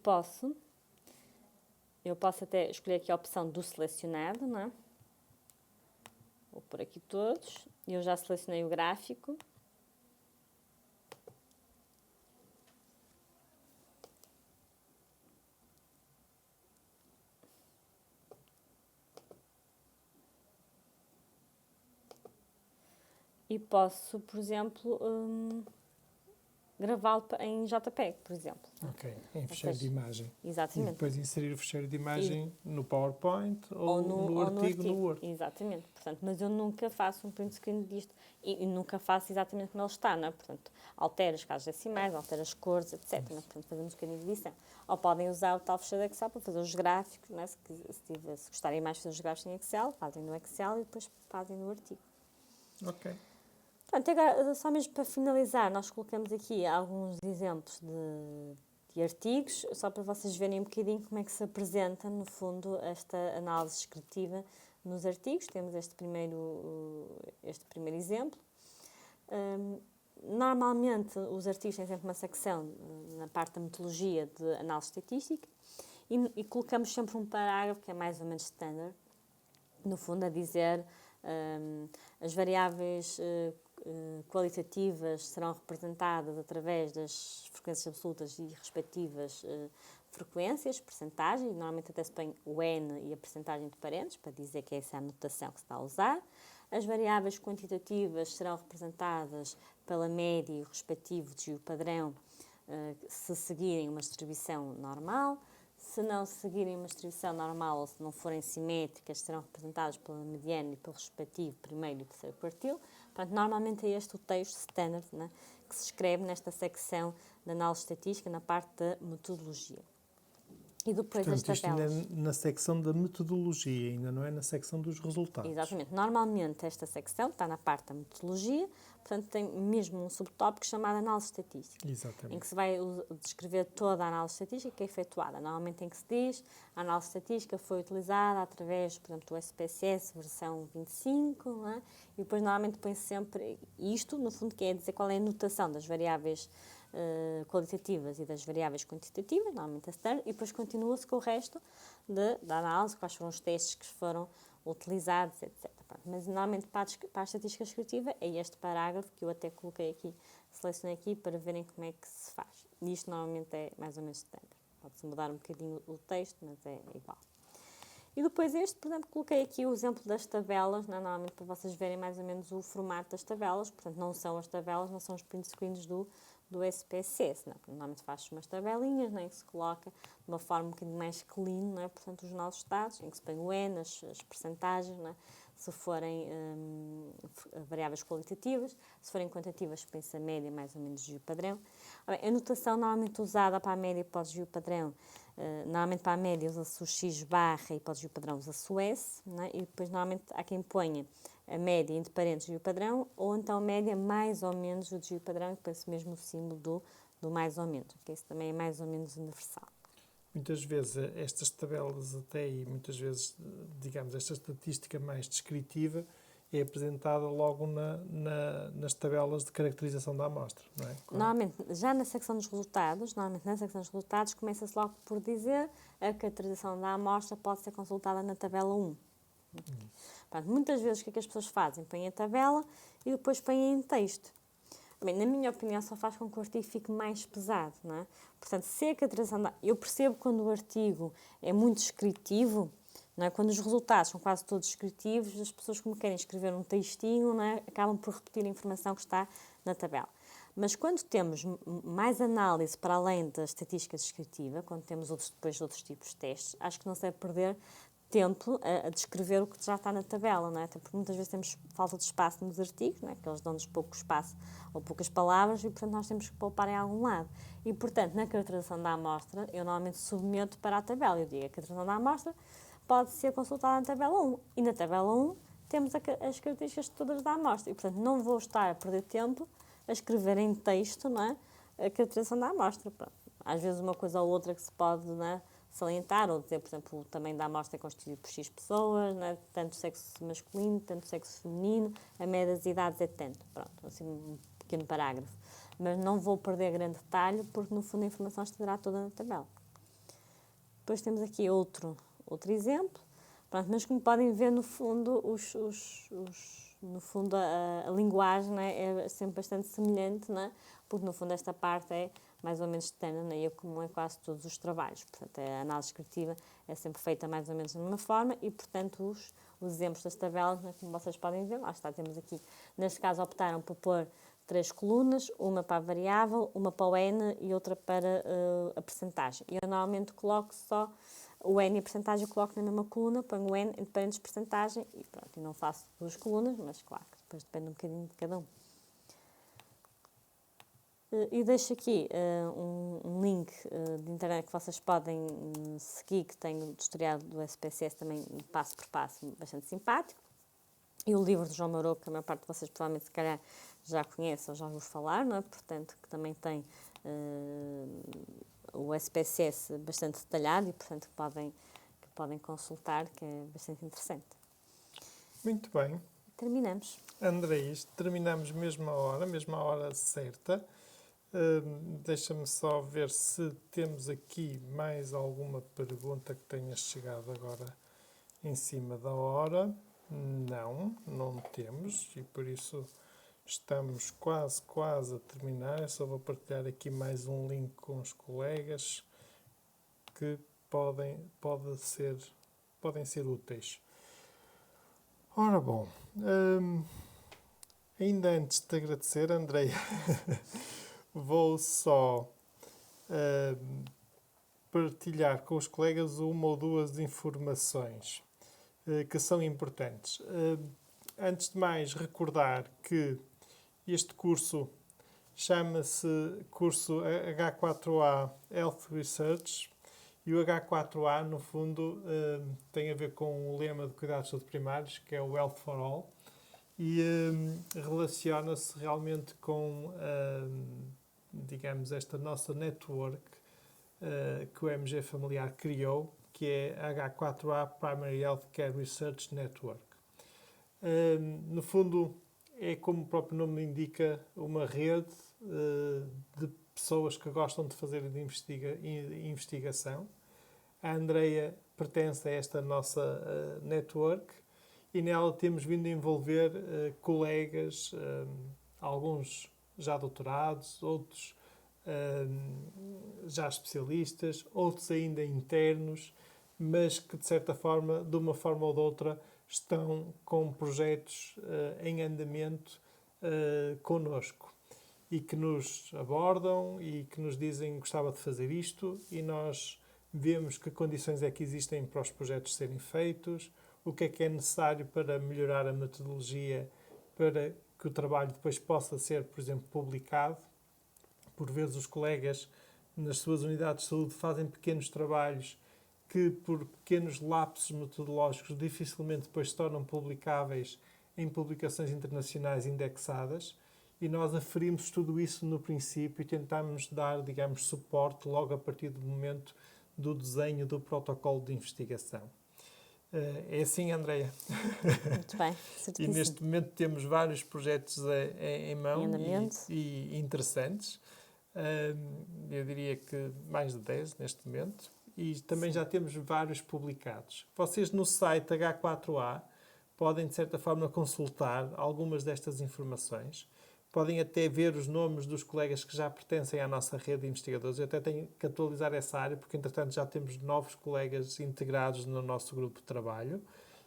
Speaker 2: eu posso até escolher aqui a opção do selecionado, não é? Vou pôr aqui todos. Eu já selecionei o gráfico. E posso, por exemplo, gravá-lo em JPEG, por exemplo.
Speaker 1: Ok, em fecheiro de imagem.
Speaker 2: Exatamente.
Speaker 1: E depois inserir o fecheiro de imagem no PowerPoint ou no
Speaker 2: ou
Speaker 1: artigo no Word.
Speaker 2: Exatamente. Portanto, mas eu nunca faço um print screen disto e nunca faço exatamente como ele está, não é? Portanto, altero os casos decimais, altero as cores, etc. Não é? Portanto, fazemos um bocadinho de edição. Ou podem usar o tal fecheiro de Excel para fazer os gráficos, não é? Se gostarem mais de fazer os gráficos em Excel, fazem no Excel e depois fazem no artigo.
Speaker 1: Ok.
Speaker 2: Pronto, agora, só mesmo para finalizar, nós colocamos aqui alguns exemplos de artigos, só para vocês verem um bocadinho como é que se apresenta, no fundo, esta análise descritiva nos artigos. Temos este primeiro exemplo. Normalmente, os artigos têm sempre uma secção na parte da metodologia de análise estatística e colocamos sempre um parágrafo que é mais ou menos standard, no fundo, a dizer as variáveis qualitativas serão representadas através das frequências absolutas e respectivas frequências, percentagens, normalmente até se põe o N e a percentagem de parênteses, para dizer que essa é a notação que se está a usar. As variáveis quantitativas serão representadas pela média e o respectivo desvio padrão se seguirem uma distribuição normal. Se não seguirem uma distribuição normal ou se não forem simétricas, serão representadas pela mediana e pelo respectivo primeiro e terceiro quartil. Portanto, normalmente é este o texto standard, né, que se escreve nesta secção de análise estatística, na parte da metodologia. E depois
Speaker 1: Portanto,
Speaker 2: as
Speaker 1: isto ainda
Speaker 2: tabelas.
Speaker 1: é na secção da metodologia, ainda não é na secção dos resultados.
Speaker 2: Exatamente. Normalmente esta secção está na parte da metodologia, portanto tem mesmo um subtópico chamado análise estatística.
Speaker 1: Exatamente.
Speaker 2: Em que se vai descrever toda a análise estatística que é efetuada. Normalmente em que se diz a análise estatística foi utilizada através, por exemplo, do SPSS versão 25, não é? E depois normalmente põe sempre isto, no fundo, quer dizer qual é a notação das variáveis qualitativas e das variáveis quantitativas, normalmente a standard, e depois continua-se com o resto da análise, quais foram os testes que foram utilizados, etc. Mas normalmente para a estatística descritiva é este parágrafo que eu até coloquei aqui, selecionei aqui para verem como é que se faz. E isto normalmente é mais ou menos standard. Pode-se mudar um bocadinho o texto, mas é igual. E depois este, por exemplo, coloquei aqui o exemplo das tabelas, né? Normalmente para vocês verem mais ou menos o formato das tabelas, portanto não são as tabelas, não são os print screens do SPSS, né? Normalmente faz-se umas tabelinhas, né? Que se coloca de uma forma um bocadinho mais clean, né? Portanto os nossos dados, em que se põe o N, as percentagens, né? Se forem variáveis qualitativas, se forem quantitativas, pensa a média mais ou menos desvio padrão. A notação normalmente usada para a média e para o desvio padrão, normalmente para a média usa-se o X barra e para o desvio padrão usa-se o S, né? E depois normalmente há quem ponha a média entre parênteses desvio padrão ou então a média mais ou menos o desvio padrão, e depois mesmo o símbolo do mais ou menos, porque isso também é mais ou menos universal.
Speaker 1: Muitas vezes estas tabelas até e muitas vezes, digamos, esta estatística mais descritiva é apresentada logo nas tabelas de caracterização da amostra, não é?
Speaker 2: Normalmente, já na secção dos resultados, começa-se logo por dizer a caracterização da amostra pode ser consultada na tabela 1. Pronto, muitas vezes o que é que as pessoas fazem? Põem a tabela e depois põem em texto. Bem, na minha opinião, só faz com que o artigo fique mais pesado, não é? Portanto, se a caracterização da... Eu percebo quando o artigo é muito descritivo, não é? Quando os resultados são quase todos descritivos, as pessoas, como querem escrever um textinho, não é? Acabam por repetir a informação que está na tabela. Mas quando temos mais análise para além da estatística descritiva, quando temos depois outros tipos de testes, acho que não se deve perder tempo a descrever o que já está na tabela, não é? Até porque muitas vezes temos falta de espaço nos artigos, não é? Que eles dão-nos pouco espaço ou poucas palavras e, portanto, nós temos que poupar em algum lado. E, portanto, na caracterização da amostra, eu normalmente submeto para a tabela. Eu digo a caracterização da amostra pode ser consultada na tabela 1. E na tabela 1 temos as características todas da amostra. E, portanto, não vou estar a perder tempo a escrever em texto, não é? A caracterização da amostra. Pronto. Às vezes uma coisa ou outra que se pode, não é? Salientar, ou dizer, por exemplo, o tamanho da amostra é constituído por X pessoas, né? Tanto sexo masculino, tanto sexo feminino, a média das idades é tanto. Pronto, assim um pequeno parágrafo. Mas não vou perder grande detalhe, porque no fundo a informação estará toda na tabela. Depois temos aqui outro exemplo. Pronto, mas como podem ver, no fundo, a linguagem, né, é sempre bastante semelhante, né, porque no fundo esta parte é mais ou menos standard, né, e é comum em quase todos os trabalhos. Portanto, a análise descritiva é sempre feita mais ou menos da mesma forma e, portanto, os exemplos das tabelas, né, como vocês podem ver, lá está, temos aqui, neste caso optaram por pôr 3 colunas, uma para a variável, uma para o N e outra para a percentagem. E eu normalmente coloco só o N e a percentagem, eu coloco na mesma coluna, ponho o N em diferentes percentagem e pronto, e não faço 2 colunas, mas claro, depois depende um bocadinho de cada um. E deixo aqui um link de internet que vocês podem seguir, que tem o historial do SPSS também passo por passo, bastante simpático. E o livro de João Maroco, que a maior parte de vocês provavelmente se calhar já conhece ou já ouviu falar, não é? Portanto, que também tem o SPSS bastante detalhado e, portanto, que podem consultar, que é bastante interessante.
Speaker 1: Muito bem.
Speaker 2: Terminamos.
Speaker 1: Andrés, terminamos mesmo a hora certa. Deixa-me só ver se temos aqui mais alguma pergunta que tenha chegado agora em cima da hora. Não temos e por isso estamos quase a terminar. Eu só vou partilhar aqui mais um link com os colegas que podem ser úteis. Ora bom, ainda antes de te agradecer, Andreia, vou só partilhar com os colegas uma ou duas informações que são importantes. Antes de mais, recordar que este curso chama-se curso H4A Health Research e o H4A, no fundo, tem a ver com o lema de cuidados de saúde primários, que é o Health for All, e relaciona-se realmente com, digamos, esta nossa network que o MG Familiar criou, que é a H4A Primary Healthcare Research Network. No fundo, é como o próprio nome indica, uma rede de pessoas que gostam de fazer investigação. A Andreia pertence a esta nossa network e nela temos vindo a envolver colegas, alguns já doutorados, outros já especialistas, outros ainda internos, mas que de certa forma, de uma forma ou de outra, estão com projetos em andamento connosco e que nos abordam e que nos dizem gostava de fazer isto e nós vemos que condições é que existem para os projetos serem feitos, o que é necessário para melhorar a metodologia para que o trabalho depois possa ser, por exemplo, publicado. Por vezes os colegas nas suas unidades de saúde fazem pequenos trabalhos que, por pequenos lapsos metodológicos, dificilmente depois se tornam publicáveis em publicações internacionais indexadas. E nós aferimos tudo isso no princípio e tentamos dar, digamos, suporte logo a partir do momento do desenho do protocolo de investigação. É assim, Andreia?
Speaker 2: Muito bem,
Speaker 1: E neste momento temos vários projetos em mão e interessantes. Eu diria que mais de 10 neste momento. E também já temos vários publicados. Vocês no site H4A podem, de certa forma, consultar algumas destas informações. Podem até ver os nomes dos colegas que já pertencem à nossa rede de investigadores. Eu até tenho que atualizar essa área, porque, entretanto, já temos novos colegas integrados no nosso grupo de trabalho.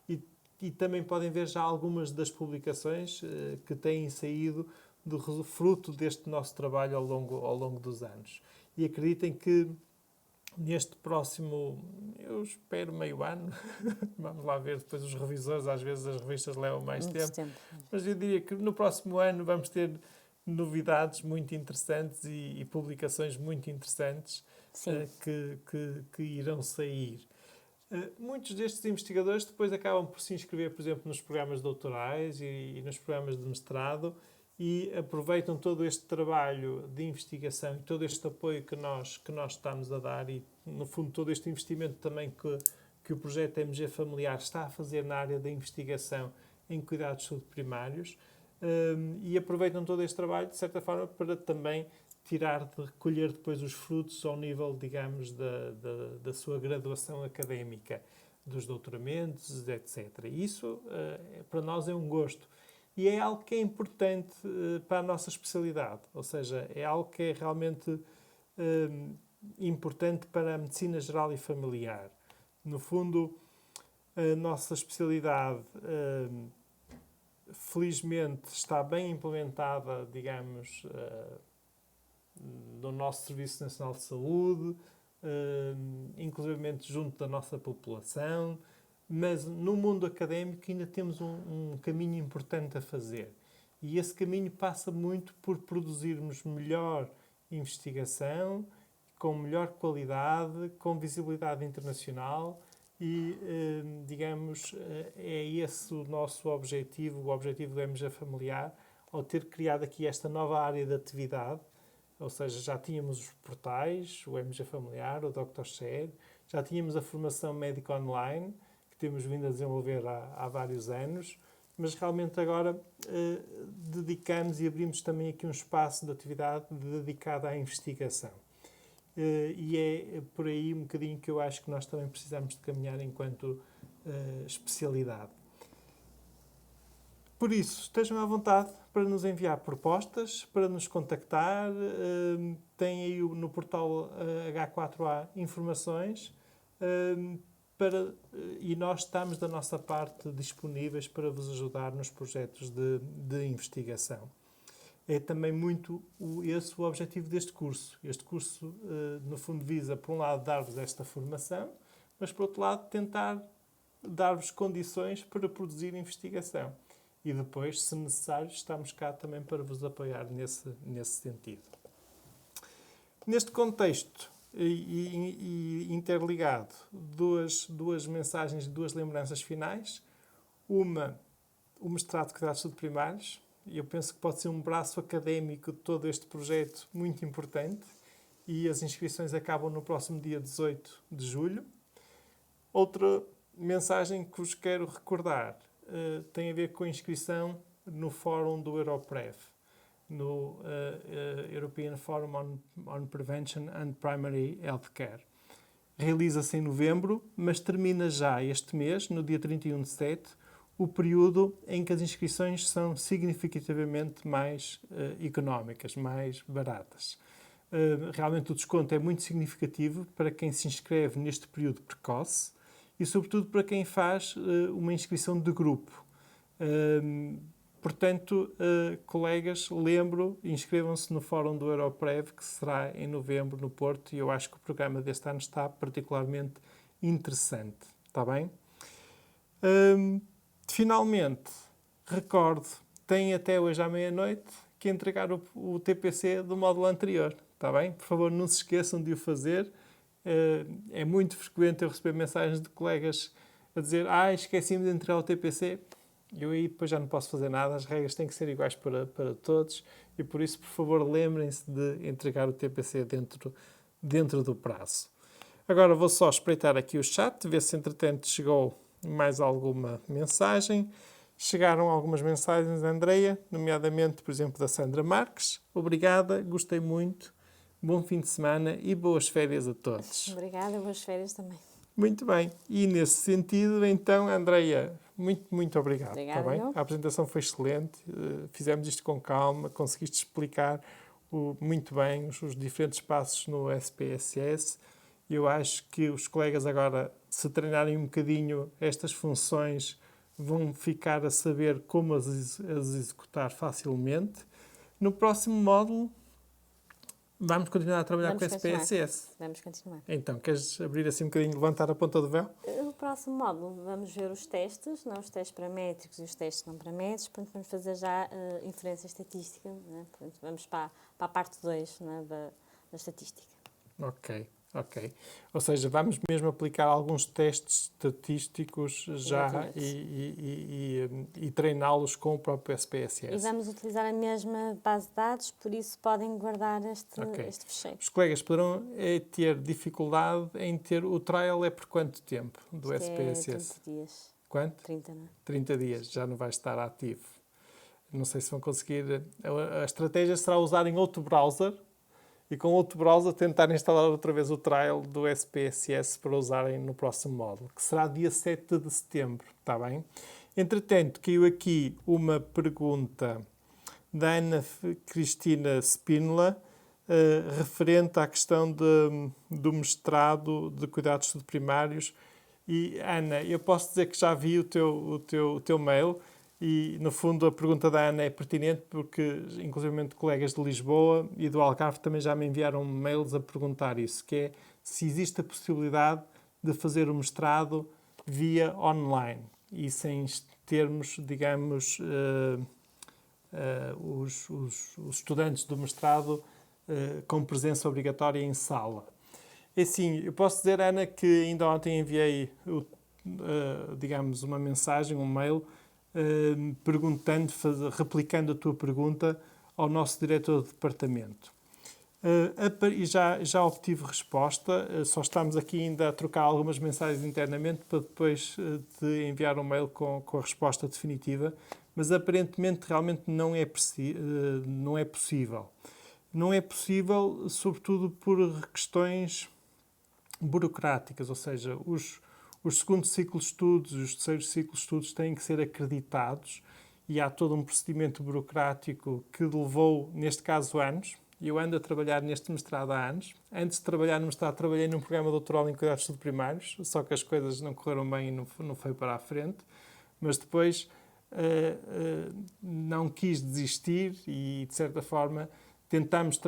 Speaker 1: E também podem ver já algumas das publicações que têm saído do fruto deste nosso trabalho ao longo dos anos. E acreditem que neste próximo, eu espero meio ano, vamos lá ver, depois os revisores, às vezes as revistas levam mais tempo, mas eu diria que no próximo ano vamos ter novidades muito interessantes e publicações muito interessantes que irão sair. Muitos destes investigadores depois acabam por se inscrever, por exemplo, nos programas doutorais e nos programas de mestrado e aproveitam todo este trabalho de investigação e todo este apoio que nós estamos a dar e, no fundo, todo este investimento também que o projeto MG Familiar está a fazer na área da investigação em cuidados de saúde primários e aproveitam todo este trabalho, de certa forma, para também recolher depois os frutos ao nível, digamos, da sua graduação académica, dos doutoramentos, etc. E isso, para nós, é um gosto. E é algo que é importante para a nossa especialidade, ou seja, é algo que é realmente importante para a medicina geral e familiar. No fundo, a nossa especialidade felizmente está bem implementada, digamos, no nosso Serviço Nacional de Saúde, inclusivamente junto da nossa população, mas no mundo académico ainda temos um caminho importante a fazer. E esse caminho passa muito por produzirmos melhor investigação, com melhor qualidade, com visibilidade internacional e, digamos, é esse o nosso objetivo, o objetivo do MG Familiar, ao ter criado aqui esta nova área de atividade. Ou seja, já tínhamos os portais, o MG Familiar, o Dr. Share, já tínhamos a formação médica online, que temos vindo a desenvolver há vários anos, mas realmente agora dedicamos e abrimos também aqui um espaço de atividade dedicado à investigação. E é por aí um bocadinho que eu acho que nós também precisamos de caminhar enquanto especialidade. Por isso, estejam à vontade para nos enviar propostas, para nos contactar. Tem aí no portal H4A informações e nós estamos da nossa parte disponíveis para vos ajudar nos projetos de investigação. É também muito esse o objetivo deste curso. Este curso, no fundo, visa, por um lado, dar-vos esta formação, mas, por outro lado, tentar dar-vos condições para produzir investigação. E depois, se necessário, estamos cá também para vos apoiar nesse sentido. Neste contexto e interligado, duas mensagens, duas lembranças finais. Uma, o mestrado de Cuidados de Saúde Primários. Eu penso que pode ser um braço académico de todo este projeto muito importante. E as inscrições acabam no próximo dia 18 de julho. Outra mensagem que vos quero recordar tem a ver com a inscrição no fórum do EuroPrev, no European Forum on Prevention and Primary Healthcare. Realiza-se em novembro, mas termina já este mês, no dia 31/7, o período em que as inscrições são significativamente mais económicas, mais baratas. Realmente o desconto é muito significativo para quem se inscreve neste período precoce e, sobretudo, para quem faz uma inscrição de grupo. Portanto, colegas, inscrevam-se no Fórum do EuroPrev, que será em novembro no Porto, e eu acho que o programa deste ano está particularmente interessante. Está bem? Finalmente, recordo, têm até hoje à meia-noite que entregar o TPC do módulo anterior. Está bem? Por favor, não se esqueçam de o fazer. É muito frequente eu receber mensagens de colegas a dizer esqueci-me de entregar o TPC. Eu aí depois já não posso fazer nada, as regras têm que ser iguais para todos e por isso, por favor, lembrem-se de entregar o TPC dentro do prazo. Agora vou só espreitar aqui o chat, ver se entretanto chegou mais alguma mensagem. Chegaram algumas mensagens da Andreia, nomeadamente, por exemplo, da Sandra Marques. Obrigada, gostei muito. Bom fim de semana e boas férias a todos.
Speaker 2: Obrigada, boas férias também.
Speaker 1: Muito bem. E nesse sentido, então, Andreia, muito obrigado.
Speaker 2: Obrigada,
Speaker 1: está bem? A apresentação foi excelente. Fizemos isto com calma, conseguiste explicar muito bem os diferentes passos no SPSS. Eu acho que os colegas agora, se treinarem um bocadinho estas funções, vão ficar a saber como as executar facilmente. No próximo módulo, vamos continuar a trabalhar com o SPSS.
Speaker 2: Vamos continuar.
Speaker 1: Então, queres abrir assim um bocadinho, levantar a ponta do véu?
Speaker 2: No próximo módulo vamos ver os testes, os testes paramétricos e os testes não paramétricos, portanto vamos fazer já inferência estatística, né? Portanto, vamos para a parte 2, né, da estatística.
Speaker 1: Ok. Ou seja, vamos mesmo aplicar alguns testes estatísticos já e treiná-los com o próprio SPSS.
Speaker 2: E vamos utilizar a mesma base de dados, por isso podem guardar este fecheiro.
Speaker 1: Os colegas poderão ter dificuldade em ter... O trial é por quanto tempo do SPSS?
Speaker 2: 30 dias.
Speaker 1: Quanto?
Speaker 2: 30, não é?
Speaker 1: 30 dias, já não vai estar ativo. Não sei se vão conseguir... A estratégia será usar em outro browser e com outro browser tentar instalar outra vez o trial do SPSS para usarem no próximo módulo, que será dia 7 de setembro, está bem? Entretanto, caiu aqui uma pergunta da Ana Cristina Spínola, referente à questão do mestrado de Cuidados de Saúde Primários. E, Ana, eu posso dizer que já vi o teu mail. E, no fundo, a pergunta da Ana é pertinente porque, inclusive, colegas de Lisboa e do Algarve também já me enviaram mails a perguntar isso, que é se existe a possibilidade de fazer o mestrado via online e sem termos, digamos, os estudantes do mestrado com presença obrigatória em sala. É assim, eu posso dizer, Ana, que ainda ontem enviei, digamos, uma mensagem, um mail, perguntando, replicando a tua pergunta ao nosso diretor de departamento. E já obtive resposta, só estamos aqui ainda a trocar algumas mensagens internamente para depois te enviar um mail com a resposta definitiva, mas aparentemente realmente não é possível. Não é possível, sobretudo por questões burocráticas, ou seja, os segundos ciclos de estudos e os terceiros ciclos de estudos têm que ser acreditados e há todo um procedimento burocrático que levou, neste caso, anos. Eu ando a trabalhar neste mestrado há anos. Antes de trabalhar no mestrado, trabalhei num programa doutoral em cuidados de saúde primários, só que as coisas não correram bem e não foi para a frente. Mas depois não quis desistir e, de certa forma, tentámos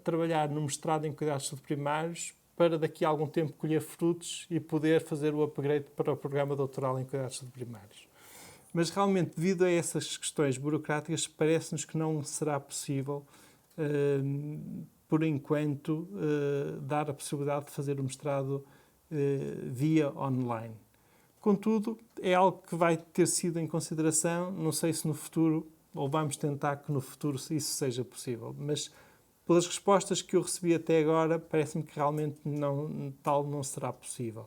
Speaker 1: trabalhar no mestrado em cuidados de saúde primários para daqui a algum tempo colher frutos e poder fazer o upgrade para o programa doutoral em cuidados de saúde primários. Mas realmente, devido a essas questões burocráticas, parece-nos que não será possível, por enquanto, dar a possibilidade de fazer o mestrado via online. Contudo, é algo que vai ter sido em consideração, não sei se no futuro, ou vamos tentar que no futuro isso seja possível, mas pelas respostas que eu recebi até agora, parece-me que realmente tal não será possível.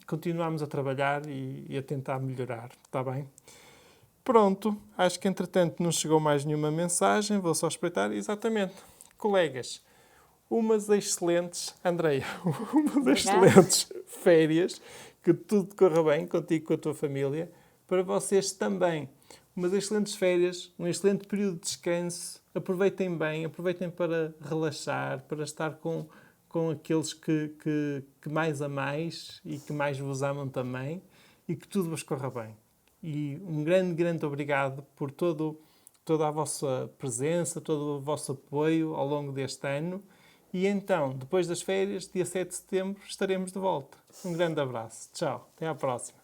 Speaker 1: Continuamos a trabalhar e a tentar melhorar, está bem? Pronto, acho que entretanto não chegou mais nenhuma mensagem, vou só espreitar. Exatamente, colegas, umas excelentes, Andreia, umas excelentes férias, que tudo corra bem contigo e com a tua família, para vocês também. Umas excelentes férias, um excelente período de descanso, aproveitem bem, aproveitem para relaxar, para estar com aqueles que mais amais e que mais vos amam também e que tudo vos corra bem. E um grande, grande obrigado por toda a vossa presença, todo o vosso apoio ao longo deste ano. E então, depois das férias, dia 7 de setembro, estaremos de volta. Um grande abraço. Tchau. Até à próxima.